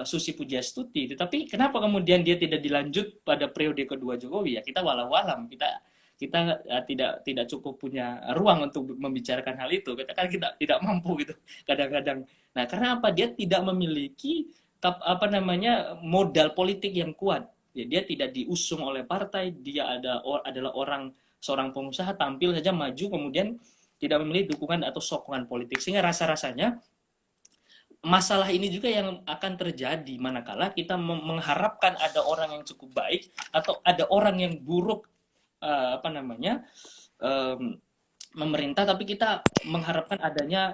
S2: Susi Pujiastuti. Tetapi kenapa kemudian dia tidak dilanjut pada periode kedua Jokowi? Ya kita walau-walam, kita tidak cukup punya ruang untuk membicarakan hal itu. Kita tidak mampu gitu kadang-kadang. Nah, karena apa? Dia tidak memiliki modal politik yang kuat. Ya, dia tidak diusung oleh partai, dia adalah seorang pengusaha, tampil saja maju kemudian tidak memiliki dukungan atau sokongan politik, sehingga rasa-rasanya masalah ini juga yang akan terjadi manakala kita mengharapkan ada orang yang cukup baik atau ada orang yang buruk memerintah, tapi kita mengharapkan adanya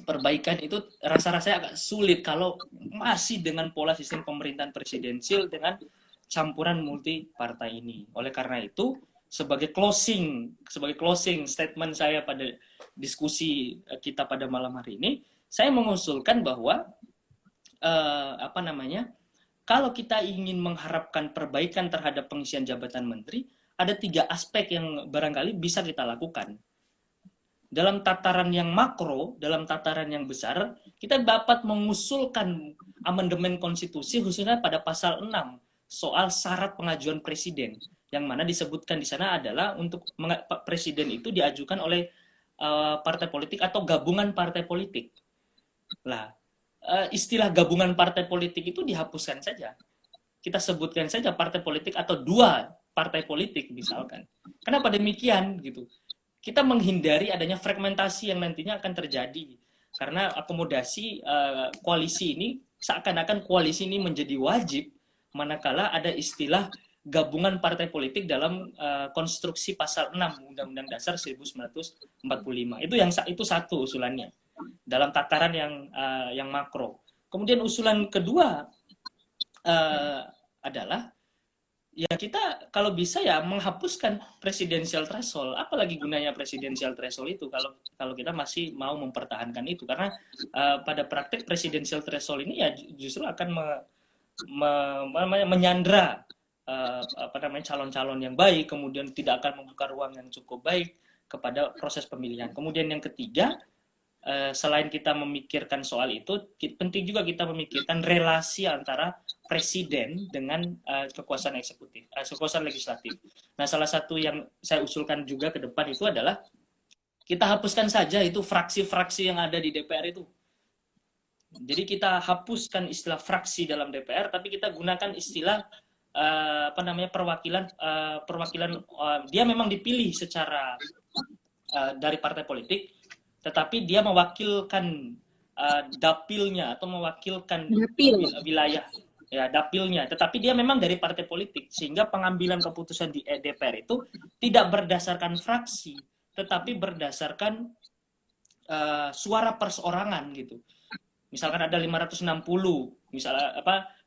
S2: perbaikan. Itu rasa-rasanya agak sulit kalau masih dengan pola sistem pemerintahan presidensial dengan campuran multi partai ini. Oleh karena itu, sebagai closing statement saya pada diskusi kita pada malam hari ini, saya mengusulkan bahwa kalau kita ingin mengharapkan perbaikan terhadap pengisian jabatan menteri, ada 3 aspek yang barangkali bisa kita lakukan. Dalam tataran yang makro, dalam tataran yang besar, kita dapat mengusulkan amandemen konstitusi khususnya pada pasal 6 soal syarat pengajuan presiden, yang mana disebutkan di sana adalah untuk presiden itu diajukan oleh partai politik atau gabungan partai politik. Lah, istilah gabungan partai politik itu dihapuskan saja. Kita sebutkan saja partai politik atau 2 partai politik misalkan. Kenapa demikian gitu? Kita menghindari adanya fragmentasi yang nantinya akan terjadi. Karena akomodasi koalisi ini, seakan-akan koalisi ini menjadi wajib manakala ada istilah gabungan partai politik dalam konstruksi pasal 6 Undang-Undang Dasar 1945. Itu satu usulannya dalam tataran yang makro. Kemudian usulan kedua adalah ya kita kalau bisa ya menghapuskan presidensial threshold. Apalagi gunanya presidensial threshold itu kalau kita masih mau mempertahankan itu, karena pada praktek presidensial threshold ini ya justru akan menyandra calon-calon yang baik, kemudian tidak akan membuka ruang yang cukup baik kepada proses pemilihan. Kemudian yang ketiga, selain kita memikirkan soal itu, penting juga kita memikirkan relasi antara presiden dengan kekuasaan eksekutif, kekuasaan legislatif. Nah, salah satu yang saya usulkan juga ke depan itu adalah kita hapuskan saja itu fraksi-fraksi yang ada di DPR itu. Jadi kita hapuskan istilah fraksi dalam DPR, tapi kita gunakan istilah perwakilan dia memang dipilih secara dari partai politik, tetapi dia mewakilkan dapilnya atau mewakilkan wilayah ya dapilnya, tetapi dia memang dari partai politik, sehingga pengambilan keputusan di DPR itu tidak berdasarkan fraksi, tetapi berdasarkan suara perseorangan gitu. Misalkan ada 560, misalnya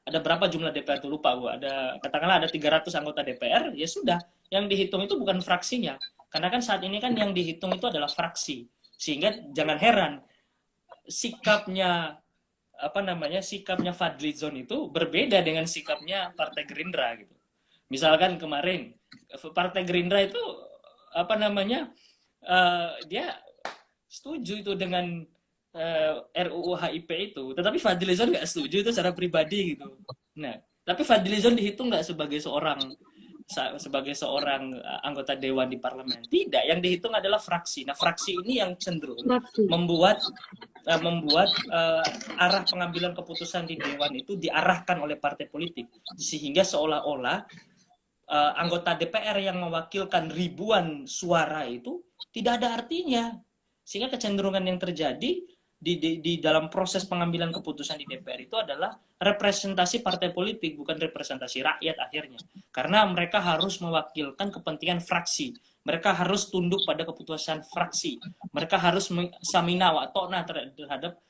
S2: ada berapa jumlah DPR itu lupa gua, katakanlah ada 300 anggota DPR, ya sudah, yang dihitung itu bukan fraksinya, karena kan saat ini kan yang dihitung itu adalah fraksi, sehingga jangan heran sikapnya Fadlizon itu berbeda dengan sikapnya Partai Gerindra gitu. Misalkan kemarin Partai Gerindra itu dia setuju itu dengan RUU HIP itu, tetapi Fadlizon nggak setuju itu secara pribadi gitu. Nah, tapi Fadlizon dihitung nggak sebagai seorang anggota dewan di parlemen? Tidak, yang dihitung adalah fraksi. Nah, fraksi ini yang cenderung membuat arah pengambilan keputusan di dewan itu diarahkan oleh partai politik, sehingga seolah-olah anggota DPR yang mewakilkan ribuan suara itu tidak ada artinya, sehingga kecenderungan yang terjadi di dalam proses pengambilan keputusan di DPR itu adalah representasi partai politik, bukan representasi rakyat akhirnya, karena mereka harus mewakilkan kepentingan fraksi, mereka harus tunduk pada keputusan fraksi, mereka harus samina wa ta'na terhadap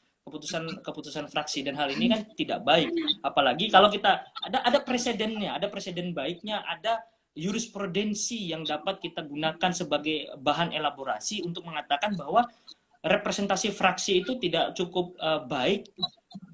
S2: keputusan fraksi, dan hal ini kan tidak baik. Apalagi kalau kita ada presidennya, ada presiden baiknya, ada jurisprudensi yang dapat kita gunakan sebagai bahan elaborasi untuk mengatakan bahwa representasi fraksi itu tidak cukup baik,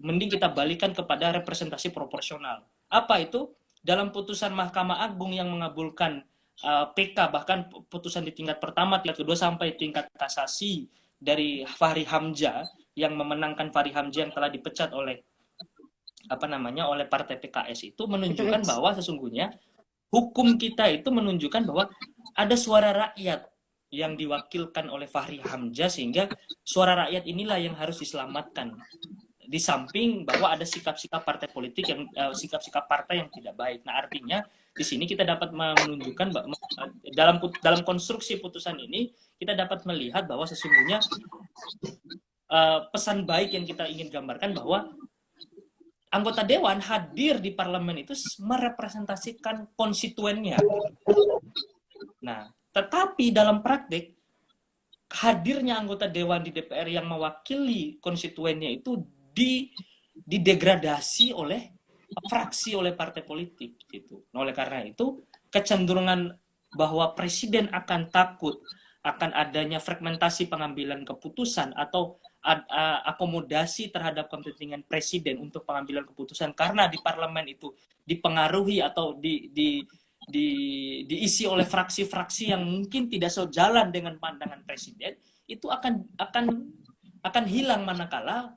S2: mending kita balikan kepada representasi proporsional. Apa itu? Dalam putusan Mahkamah Agung yang mengabulkan PK, bahkan putusan di tingkat pertama, tingkat kedua, sampai tingkat kasasi dari Fahri Hamzah yang memenangkan Fahri Hamzah yang telah dipecat oleh oleh partai PKS, itu menunjukkan bahwa sesungguhnya hukum kita itu menunjukkan bahwa ada suara rakyat yang diwakilkan oleh Fahri Hamzah, sehingga suara rakyat inilah yang harus diselamatkan. Di samping bahwa ada sikap-sikap partai politik yang sikap-sikap partai yang tidak baik. Nah, artinya di sini kita dapat menunjukkan bahwa dalam konstruksi putusan ini kita dapat melihat bahwa sesungguhnya pesan baik yang kita ingin gambarkan bahwa anggota dewan hadir di parlemen itu merepresentasikan konstituennya. Nah, tetapi dalam praktik hadirnya anggota dewan di DPR yang mewakili konstituennya itu didegradasi oleh fraksi, oleh partai politik gitu. Nah, oleh karena itu kecenderungan bahwa presiden akan takut akan adanya fragmentasi pengambilan keputusan atau akomodasi terhadap kepentingan presiden untuk pengambilan keputusan karena di parlemen itu dipengaruhi atau diisi oleh fraksi-fraksi yang mungkin tidak sejalan dengan pandangan presiden, itu akan hilang manakala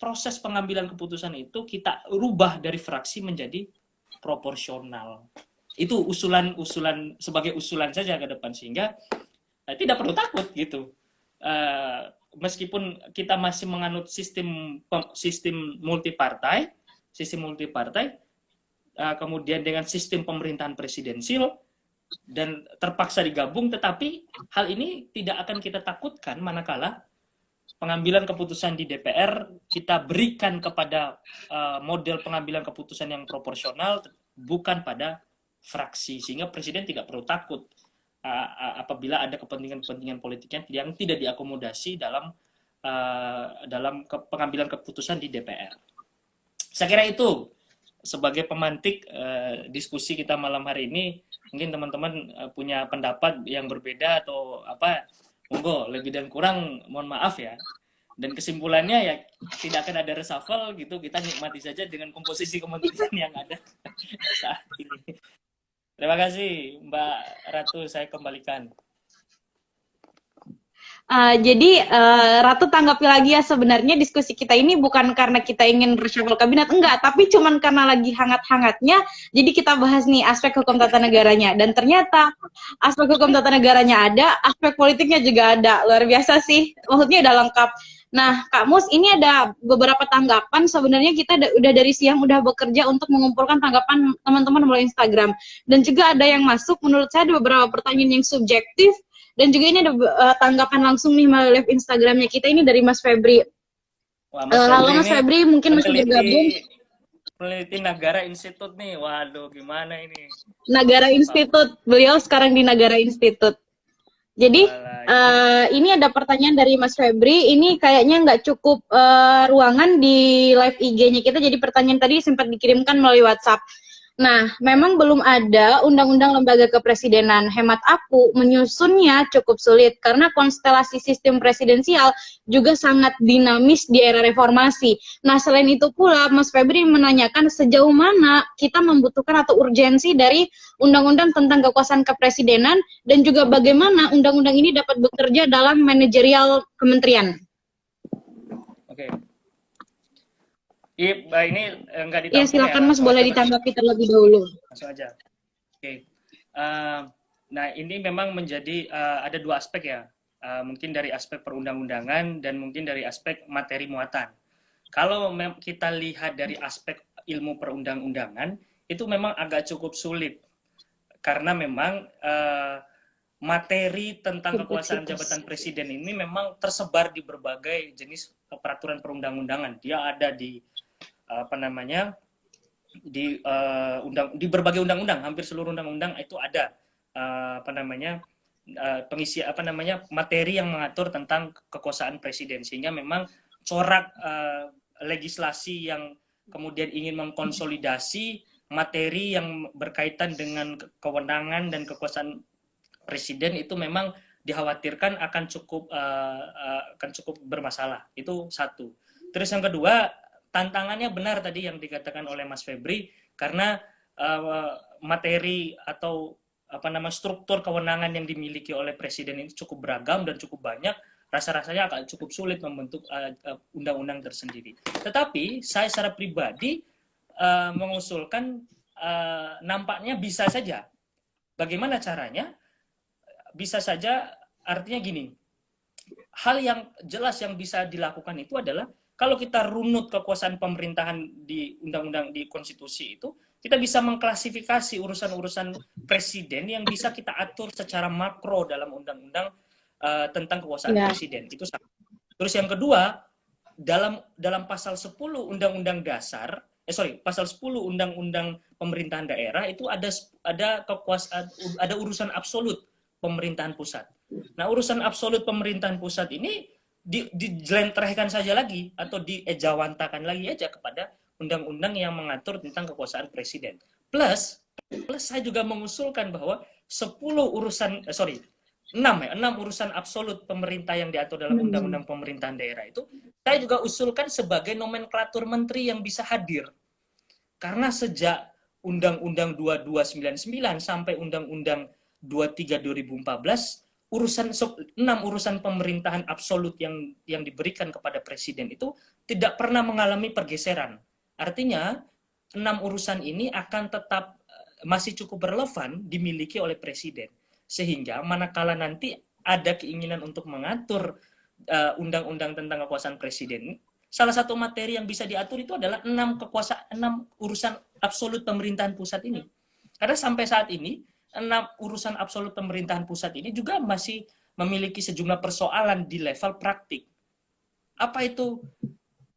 S2: proses pengambilan keputusan itu kita rubah dari fraksi menjadi proporsional. Itu usulan sebagai usulan saja ke depan, sehingga tidak perlu takut gitu. Meskipun kita masih menganut sistem multipartai, kemudian dengan sistem pemerintahan presidensil dan terpaksa digabung, tetapi hal ini tidak akan kita takutkan manakala pengambilan keputusan di DPR kita berikan kepada model pengambilan keputusan yang proporsional, bukan pada fraksi, sehingga presiden tidak perlu takut apabila ada kepentingan-kepentingan politiknya yang tidak diakomodasi dalam pengambilan keputusan di DPR. Saya kira itu sebagai pemantik diskusi kita malam hari ini. Mungkin teman-teman punya pendapat yang berbeda atau apa, monggo, lebih dan kurang mohon maaf ya. Dan kesimpulannya ya tidak akan ada reshuffle gitu, kita nikmati saja dengan komposisi kementerian yang ada saat ini. Terima kasih Mbak Ratu, saya kembalikan.
S3: Jadi Ratu tanggapi lagi ya, sebenarnya diskusi kita ini bukan karena kita ingin reshuffle kabinet, enggak, tapi cuman karena lagi hangat-hangatnya, jadi kita bahas nih aspek hukum tata negaranya, dan ternyata aspek hukum tata negaranya ada, aspek politiknya juga ada, luar biasa sih, maksudnya udah lengkap. Nah, Kak Mus, ini ada beberapa tanggapan, sebenarnya kita udah dari siang udah bekerja untuk mengumpulkan tanggapan teman-teman melalui Instagram, dan juga ada yang masuk, menurut saya ada beberapa pertanyaan yang subjektif. Dan juga ini ada tanggapan langsung nih melalui live Instagramnya kita ini dari Mas Febri.
S2: Wah,
S3: halo Mas Febri, mungkin masih bergabung.
S2: Peneliti Nagara Institute nih, waduh gimana ini?
S3: Nagara Institute, beliau sekarang di Nagara Institute. Jadi ini ada pertanyaan dari Mas Febri, ini kayaknya nggak cukup ruangan di live IG-nya kita, jadi pertanyaan tadi sempat dikirimkan melalui WhatsApp. Nah, memang belum ada undang-undang lembaga kepresidenan. Hemat aku, menyusunnya cukup sulit karena konstelasi sistem presidensial juga sangat dinamis di era reformasi. Nah, selain itu pula, Mas Febri menanyakan sejauh mana kita membutuhkan atau urgensi dari undang-undang tentang kekuasaan kepresidenan dan juga bagaimana undang-undang ini dapat bekerja dalam manajerial kementerian.
S2: Oke. Ini enggak ditampung.
S3: Ya, silakan Mas, boleh ditanggapi terlebih dahulu.
S2: Langsung aja. Oke. Nah, ini memang menjadi ada dua aspek ya. Mungkin dari aspek perundang-undangan dan mungkin dari aspek materi muatan. Kalau kita lihat dari aspek ilmu perundang-undangan, itu memang agak cukup sulit. Karena memang materi tentang kekuasaan jabatan presiden ini memang tersebar di berbagai jenis peraturan perundang-undangan. Dia ada di di berbagai undang-undang, hampir seluruh undang-undang itu ada pengisi materi yang mengatur tentang kekuasaan presiden, sehingga memang corak legislasi yang kemudian ingin mengkonsolidasi materi yang berkaitan dengan kewenangan dan kekuasaan presiden itu memang dikhawatirkan akan cukup bermasalah. Itu satu. Terus yang kedua, tantangannya benar tadi yang dikatakan oleh Mas Febri, karena materi atau struktur kewenangan yang dimiliki oleh presiden ini cukup beragam dan cukup banyak, rasa-rasanya akan cukup sulit membentuk undang-undang tersendiri. Tetapi saya secara pribadi mengusulkan nampaknya bisa saja. Bagaimana caranya? Bisa saja, artinya gini, hal yang jelas yang bisa dilakukan itu adalah kalau kita runut kekuasaan pemerintahan di undang-undang di konstitusi itu, kita bisa mengklasifikasi urusan-urusan presiden yang bisa kita atur secara makro dalam undang-undang tentang kekuasaan presiden. Itu satu. Terus yang kedua, dalam pasal 10 Undang-Undang Dasar, pasal 10 Undang-Undang Pemerintahan Daerah itu ada kekuasaan, ada urusan absolut pemerintahan pusat. Nah, urusan absolut pemerintahan pusat ini dijelentrehkan saja lagi atau diejawantakan lagi aja kepada undang-undang yang mengatur tentang kekuasaan presiden. Plus saya juga mengusulkan bahwa 6 urusan absolut pemerintah yang diatur dalam Undang-Undang Pemerintahan Daerah itu, saya juga usulkan sebagai nomenklatur menteri yang bisa hadir. Karena sejak Undang-Undang 2299 sampai Undang-Undang 23 2014, urusan pemerintahan absolut yang diberikan kepada presiden itu tidak pernah mengalami pergeseran. Artinya, 6 urusan ini akan tetap masih cukup relevan dimiliki oleh presiden. Sehingga manakala nanti ada keinginan untuk mengatur undang-undang tentang kekuasaan presiden, salah satu materi yang bisa diatur itu adalah 6 urusan absolut pemerintahan pusat ini. Karena sampai saat ini 6 urusan absolut pemerintahan pusat ini juga masih memiliki sejumlah persoalan di level praktik. Apa itu?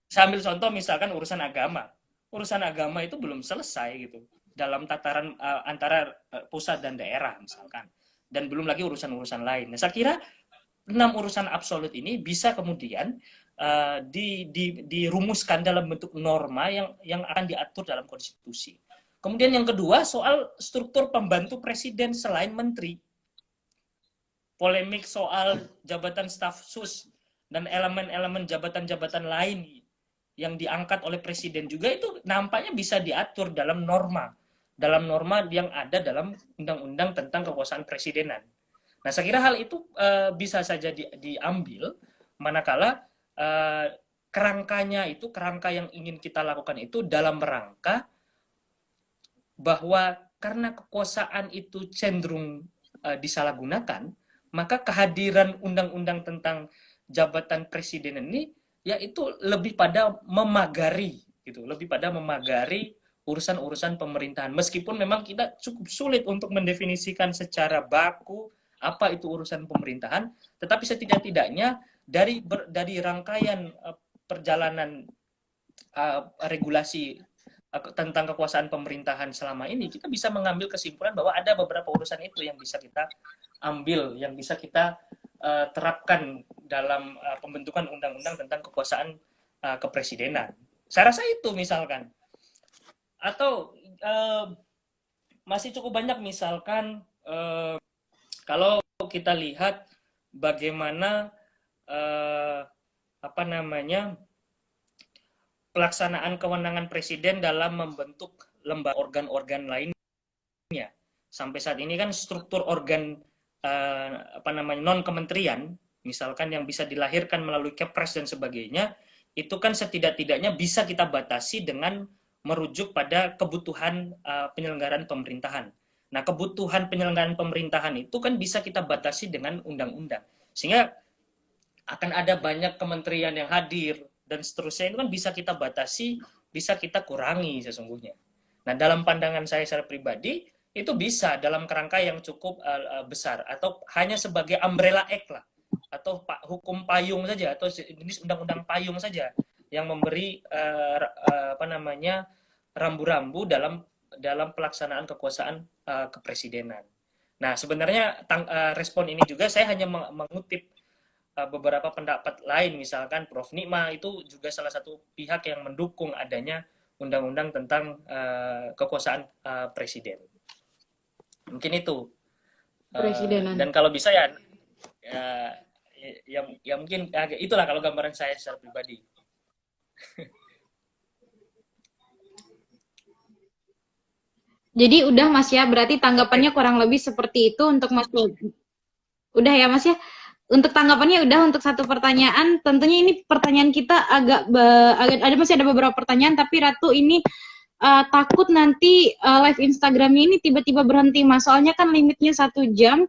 S2: Saya ambil contoh misalkan urusan agama. Urusan agama itu belum selesai gitu dalam tataran antara pusat dan daerah misalkan. Dan belum lagi urusan-urusan lain. Nah, saya kira 6 urusan absolut ini bisa kemudian dirumuskan dalam bentuk norma yang akan diatur dalam konstitusi. Kemudian yang kedua, soal struktur pembantu presiden selain menteri. Polemik soal jabatan staf sus dan elemen-elemen jabatan-jabatan lain yang diangkat oleh presiden juga itu nampaknya bisa diatur dalam norma yang ada dalam undang-undang tentang kekuasaan presidenan. Nah, saya kira hal itu bisa saja diambil manakala kerangka yang ingin kita lakukan itu dalam rangka bahwa karena kekuasaan itu cenderung disalahgunakan, maka kehadiran undang-undang tentang jabatan presiden ini yaitu lebih pada memagari urusan-urusan pemerintahan. Meskipun memang kita cukup sulit untuk mendefinisikan secara baku apa itu urusan pemerintahan, tetapi setidak-tidaknya dari rangkaian perjalanan regulasi tentang kekuasaan pemerintahan selama ini, kita bisa mengambil kesimpulan bahwa ada beberapa urusan itu yang bisa kita ambil, yang bisa kita terapkan dalam pembentukan undang-undang tentang kekuasaan kepresidenan. Saya rasa itu misalkan. Atau masih cukup banyak misalkan kalau kita lihat bagaimana pelaksanaan kewenangan presiden dalam membentuk lembaga organ-organ lainnya. Sampai saat ini kan struktur organ non kementerian, misalkan yang bisa dilahirkan melalui Kepres dan sebagainya, itu kan setidak-tidaknya bisa kita batasi dengan merujuk pada kebutuhan penyelenggaraan pemerintahan. Nah, kebutuhan penyelenggaraan pemerintahan itu kan bisa kita batasi dengan undang-undang. Sehingga akan ada banyak kementerian yang hadir dan seterusnya, itu kan bisa kita batasi, bisa kita kurangi sesungguhnya. Nah, dalam pandangan saya secara pribadi, itu bisa dalam kerangka yang cukup besar, atau hanya sebagai umbrella act lah, atau hukum payung saja, atau jenis undang-undang payung saja, yang memberi rambu-rambu dalam pelaksanaan kekuasaan kepresidenan. Nah, sebenarnya respon ini juga saya hanya mengutip beberapa pendapat lain, misalkan Prof. Nikma itu juga salah satu pihak yang mendukung adanya undang-undang tentang kekuasaan presiden. Mungkin itu.
S3: Presidenan.
S2: Dan kalau bisa ya mungkin itulah kalau gambaran saya secara pribadi.
S3: Jadi udah Mas ya, berarti tanggapannya kurang lebih seperti itu untuk Mas. Udah ya Mas ya. Untuk tanggapannya udah untuk satu pertanyaan. Tentunya ini pertanyaan kita agak ada, masih ada beberapa pertanyaan, tapi Ratu ini takut nanti live Instagramnya ini tiba-tiba berhenti Mas. Soalnya kan limitnya 1 jam.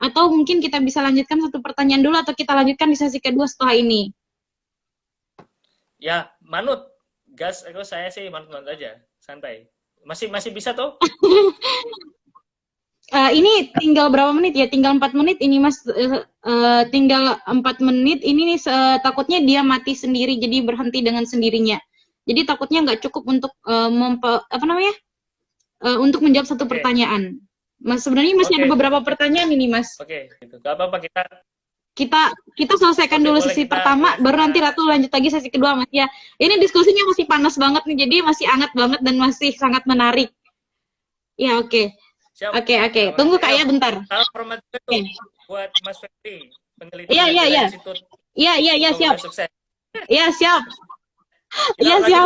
S3: Atau mungkin kita bisa lanjutkan satu pertanyaan dulu, atau kita lanjutkan di sesi kedua setelah ini.
S2: Ya, manut. Gas, saya sih manut-manut aja. Santai. Masih bisa tuh?
S3: Ini tinggal berapa menit ya? Tinggal 4 menit ini Mas. Tinggal 4 menit. Ini nih takutnya dia mati sendiri, jadi berhenti dengan sendirinya. Jadi takutnya nggak cukup untuk untuk menjawab satu pertanyaan. Mas, sebenarnya masih ada beberapa pertanyaan ini Mas.
S2: Oke, gitu. Gak apa-apa
S3: Kita selesaikan dulu sesi pertama, baru nanti Ratu lanjut lagi sesi kedua Mas ya. Ini diskusinya masih panas banget nih, jadi masih hangat banget dan masih sangat menarik. Ya oke. Oke. Tunggu Kak ya bentar.
S2: Salam hormat dulu buat Mas Febri, peneliti
S3: Iya.
S2: Institut.
S3: Iya siap.
S2: Sukses.
S3: Iya siap.
S2: Kita
S3: Iya
S2: lagi
S3: siap.